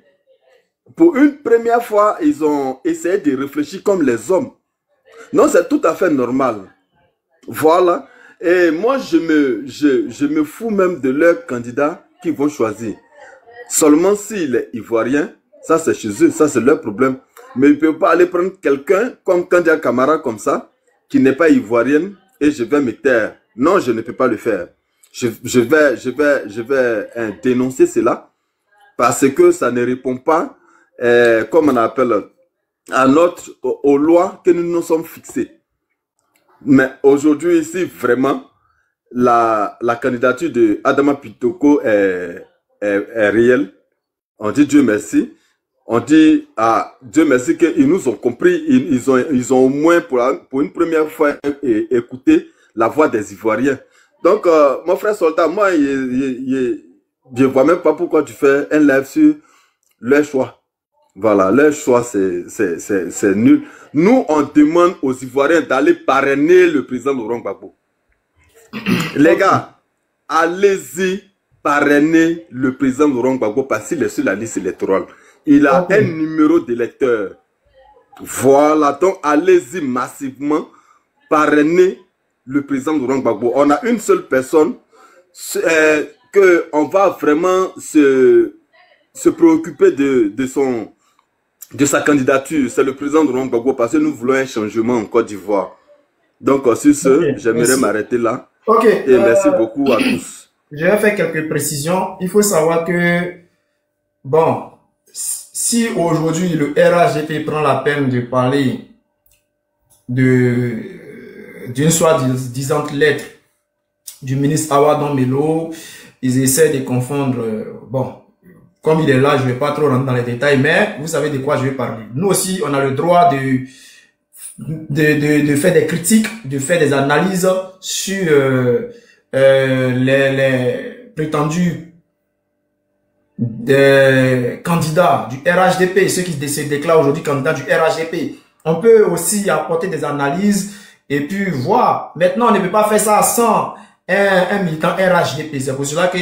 Pour une première fois, ils ont essayé de réfléchir comme les hommes. Non, c'est tout à fait normal. Voilà. Et moi, je me fous même de leurs candidats qu'ils vont choisir. Seulement s'il est ivoirien, ça c'est chez eux, ça c'est leur problème. Mais ils ne peuvent pas aller prendre quelqu'un comme Kandia Camara comme ça, qui n'est pas ivoirienne, et je vais me taire. Non, je ne peux pas le faire. Je vais dénoncer cela, parce que ça ne répond pas, comme on appelle, aux lois que nous nous sommes fixées. Mais aujourd'hui, ici, vraiment, la candidature de Adama Pitoko est réelle. On dit Dieu merci. On dit à Dieu merci qu'ils nous ont compris. Ils ont au moins, pour une première fois, écouté la voix des Ivoiriens. Donc, mon frère soldat, moi, je ne vois même pas pourquoi tu fais un live sur leur choix. Voilà, leur choix, c'est nul. Nous, on demande aux Ivoiriens d'aller parrainer le président Laurent Gbagbo. Les gars, allez-y parrainer le président Laurent Gbagbo parce qu'il est sur la liste électorale. Il a un numéro d'électeur. Voilà, donc allez-y massivement parrainer le président Laurent Gbagbo. On a une seule personne que on va vraiment se préoccuper de son de sa candidature. C'est le président de Gbagbo parce que nous voulons un changement en Côte d'Ivoire. Donc, sur ce, j'aimerais m'arrêter là. Ok. Et merci beaucoup à tous. Je vais faire quelques précisions. Il faut savoir que, bon, si aujourd'hui le RHDP prend la peine de parler d'une soi-disant lettre du ministre Awadon Melo, ils essaient de confondre, bon, comme il est là, je ne vais pas trop rentrer dans les détails, mais vous savez de quoi je vais parler. Nous aussi, on a le droit de faire des critiques, de faire des analyses sur les prétendus candidats du RHDP, ceux qui se déclarent aujourd'hui candidats du RHDP. On peut aussi apporter des analyses et puis voir. Maintenant, on ne peut pas faire ça sans un militant RHDP. C'est pour cela que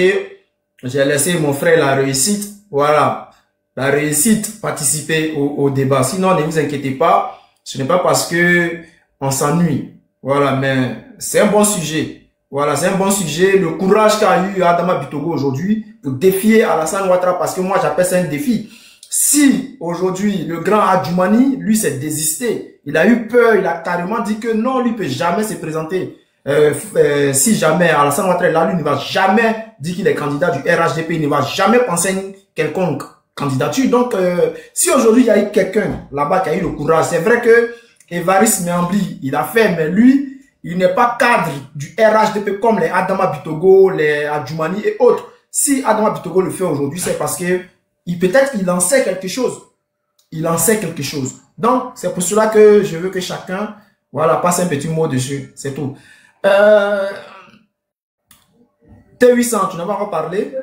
j'ai laissé mon frère la réussite. Voilà, la réussite, participer au débat. Sinon, ne vous inquiétez pas. Ce n'est pas parce que on s'ennuie. Voilà, mais c'est un bon sujet. Voilà, c'est un bon sujet. Le courage qu'a eu Adama Bitogo aujourd'hui pour défier Alassane Ouattara, parce que moi, j'appelle ça un défi. Si aujourd'hui, le grand Adjoumani, lui, s'est désisté, il a eu peur, il a carrément dit que non, lui, ne peut jamais se présenter. Si jamais Alassane Ouattara est là, lui ne va jamais dire qu'il est candidat du RHDP, il ne va jamais penser à une quelconque candidature. Donc, si aujourd'hui, il y a eu quelqu'un là-bas qui a eu le courage, c'est vrai que Évariste Méambli, il a fait, mais lui, il n'est pas cadre du RHDP comme les Adama Bitogo, les Adjoumani et autres. Si Adama Bitogo le fait aujourd'hui, c'est parce que peut-être qu'il en sait quelque chose. Il en sait quelque chose. Donc, c'est pour cela que je veux que chacun, voilà, passe un petit mot dessus. C'est tout. T800, tu n'as pas encore parlé?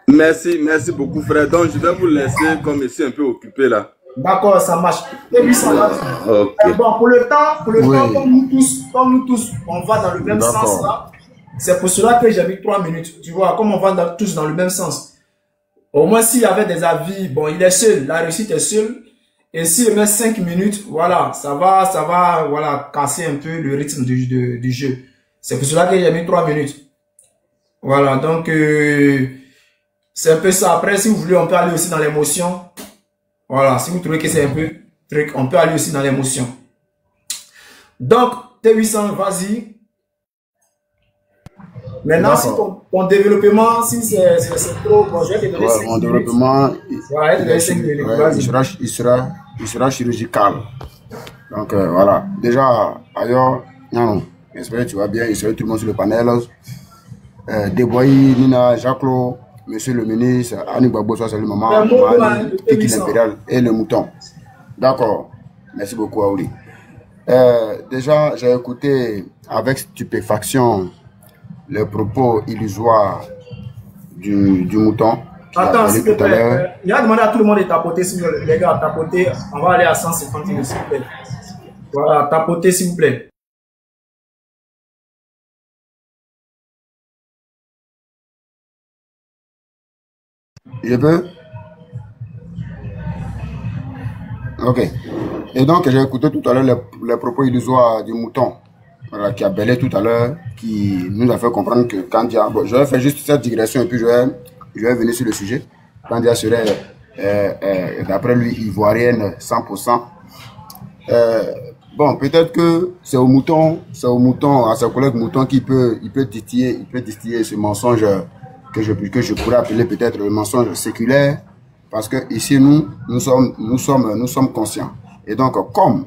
Merci beaucoup, frère. Donc, je vais vous laisser comme je suis un peu occupé là. D'accord, ça marche. T800, là. Okay. Bon, pour le temps, comme nous tous, on va dans le même sens là. C'est pour cela que j'ai mis 3 minutes. Tu vois, comme on va tous dans le même sens. Au moins, s'il y avait des avis, bon, il est seul, la réussite est seule. Et s'il met 5 minutes, voilà, ça va, voilà, casser un peu le rythme du jeu. C'est pour cela que j'ai mis 3 minutes. Voilà, donc, c'est un peu ça. Après, si vous voulez, on peut aller aussi dans l'émotion. Voilà, si vous trouvez que c'est un peu truc, on peut aller aussi dans l'émotion. Donc, T800, vas-y. Maintenant, si ton développement, si c'est trop, bon, je vais te donner 5 mon développement, minutes. il sera chirurgical. Donc, voilà. Déjà, ailleurs, non, j'espère que tu vas bien. Il sera tout le monde sur le panel. Deboyi, Nina, Jacques-Claude, Monsieur le ministre, Annie Gbagbo, soit c'est le moment, Tiki l'Impérial et le mouton. D'accord. Merci beaucoup, Aouli. Déjà, j'ai écouté avec stupéfaction les propos illusoires du mouton. Attends, s'il te plaît. Il a demandé à tout le monde de tapoter, s'il vous plaît. Les gars, tapoter. On va aller à 150 000, s'il vous plaît. Voilà, tapoter, s'il vous plaît. Je peux? Ok. Et donc, j'ai écouté tout à l'heure les propos illusoires du mouton, voilà, qui a bêlé tout à l'heure, qui nous a fait comprendre que Kandia... Bon, je vais faire juste cette digression et puis je vais venir sur le sujet. Kandia serait, d'après lui, ivoirienne 100%. Bon, peut-être que c'est au mouton, à ses collègues moutons il peut distiller ce mensonge que je pourrais appeler peut-être le mensonge séculaire, parce que ici nous sommes conscients. Et donc, comme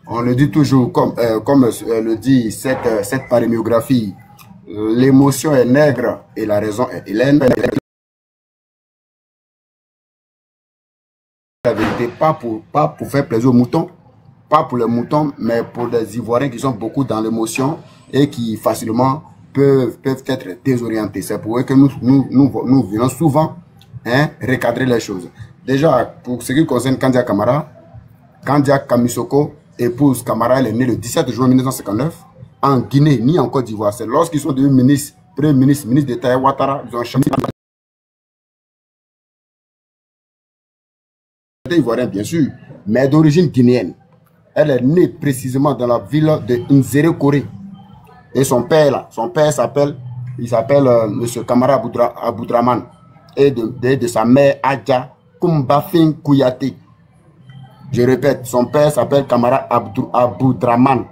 on le dit toujours, comme le dit cette parémiographie, l'émotion est nègre et la raison est hélène. La vérité, pas pour faire plaisir aux moutons, pas pour les moutons, mais pour des Ivoiriens qui sont beaucoup dans l'émotion et qui facilement peuvent être désorientés. C'est pour eux que nous venons souvent recadrer les choses. Déjà, pour ce qui concerne Kandia Camara, Kandia Kamisoko épouse Camara, elle est née le 17 juin 1959 en Guinée, ni en Côte d'Ivoire. C'est lorsqu'ils sont devenus ministres, premier ministre d'État Ouattara, ils ont changé ivoirien bien sûr, mais d'origine guinéenne. Elle est née précisément dans la ville de Nzere Koré. Et son père s'appelle M. Kamara Aboudraman. Et de sa mère Adja Kumbafin Kouyaté. Je répète, son père s'appelle Kamara Aboudraman.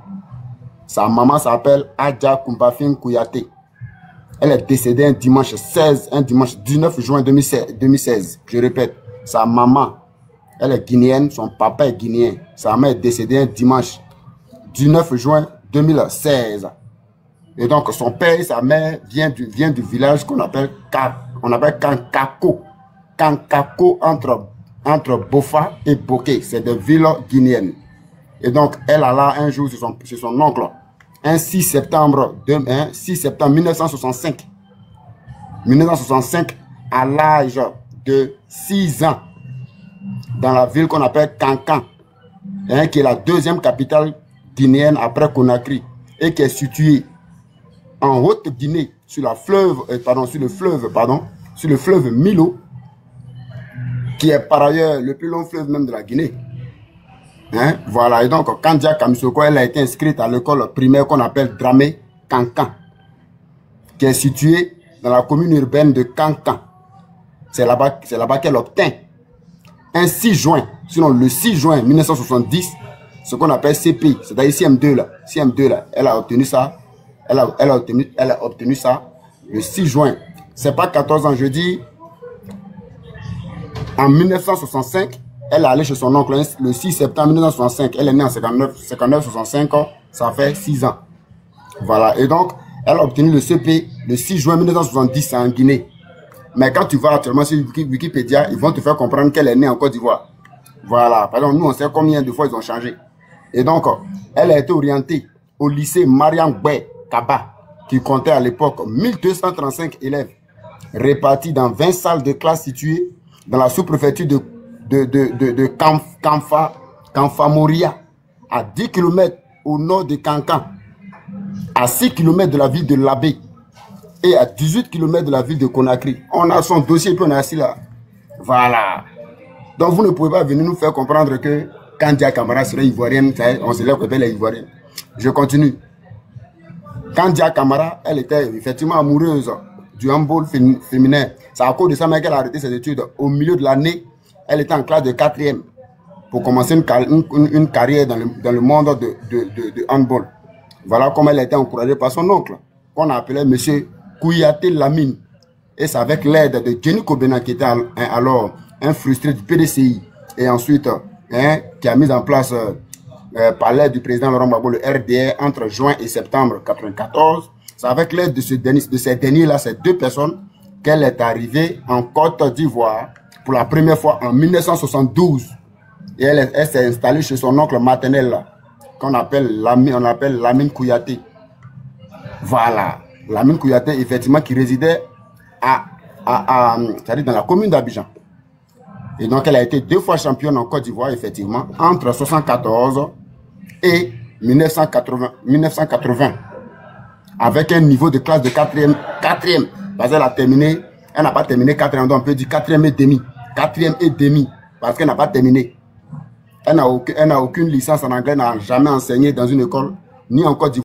Sa maman s'appelle Adja Kumbafin Kouyaté. Elle est décédée un dimanche 19 juin 2016. Je répète, sa maman, elle est guinéenne, son papa est guinéen. Sa mère est décédée un dimanche 19 juin 2016. Et donc, son père et sa mère viennent du village qu'on appelle Kankako. Kankako entre Bofa et Boké. C'est des villes guinéennes. Et donc, elle a là un jour, c'est son oncle, un 6 septembre 1965. 1965, à l'âge de 6 ans, dans la ville qu'on appelle Kankan, qui est la deuxième capitale guinéenne après Conakry, et qui est située en Haute-Guinée, sur le fleuve Milo, qui est par ailleurs le plus long fleuve même de la Guinée. Voilà, et donc Kandia Kamisoko, elle a été inscrite à l'école primaire qu'on appelle Dramé Kankan, qui est située dans la commune urbaine de Kankan. C'est là-bas qu'elle obtint un 6 juin, sinon le 6 juin 1970, ce qu'on appelle CPI, c'est-à-dire CM2 là, elle a obtenu ça, elle a obtenu ça le 6 juin. C'est pas 14 ans, je dis, en 1965, elle est allée chez son oncle le 6 septembre 1965. Elle est née en 59-65 ans. Ça fait 6 ans. Voilà. Et donc, elle a obtenu le CP le 6 juin 1970 en Guinée. Mais quand tu vas actuellement sur Wikipédia, ils vont te faire comprendre qu'elle est née en Côte d'Ivoire. Voilà. Par exemple, nous, on sait combien de fois ils ont changé. Et donc, elle a été orientée au lycée Mariam Boué Kaba, qui comptait à l'époque 1235 élèves, répartis dans 20 salles de classe situées dans la sous-préfecture de Kanfamoria, à 10 km au nord de Kankan, à 6 km de la ville de Labé et à 18 km de la ville de Conakry. On a son dossier et puis on est assis là. Voilà. Donc vous ne pouvez pas venir nous faire comprendre que Kandia Kamara serait ivoirienne, on se lève que elle est ivoirienne. Je continue. Kandia Kamara, elle était effectivement amoureuse du handball féminin. C'est à cause de ça qu'elle a arrêté ses études. Au milieu de l'année, elle était en classe de 4e pour commencer une carrière dans le monde de handball. Voilà comment elle a été encouragée par son oncle, qu'on appelait M. Kouyaté Lamine. Et c'est avec l'aide de Jenny Kobena, qui était alors un frustré du PDCI, et ensuite qui a mis en place, par l'aide du président Laurent Gbagbo, le RDR entre juin et septembre 1994. C'est avec l'aide de ces derniers-là, ces deux personnes, qu'elle est arrivée en Côte d'Ivoire pour la première fois en 1972. Et elle s'est installée chez son oncle maternel, qu'on appelle Lamine Kouyaté. Voilà. Lamine Kouyaté, effectivement, qui résidait c'est-à-dire dans la commune d'Abidjan. Et donc, elle a été 2 fois championne en Côte d'Ivoire, effectivement, entre 1974 et 1980. Avec un niveau de classe de 4e. Parce qu'elle a terminé, elle n'a pas terminé 4e, donc on peut dire 4e et demi. 4e et demi, parce qu'elle n'a pas terminé. Elle n'a aucune licence en anglais, n'a jamais enseigné dans une école, ni en Côte d'Ivoire.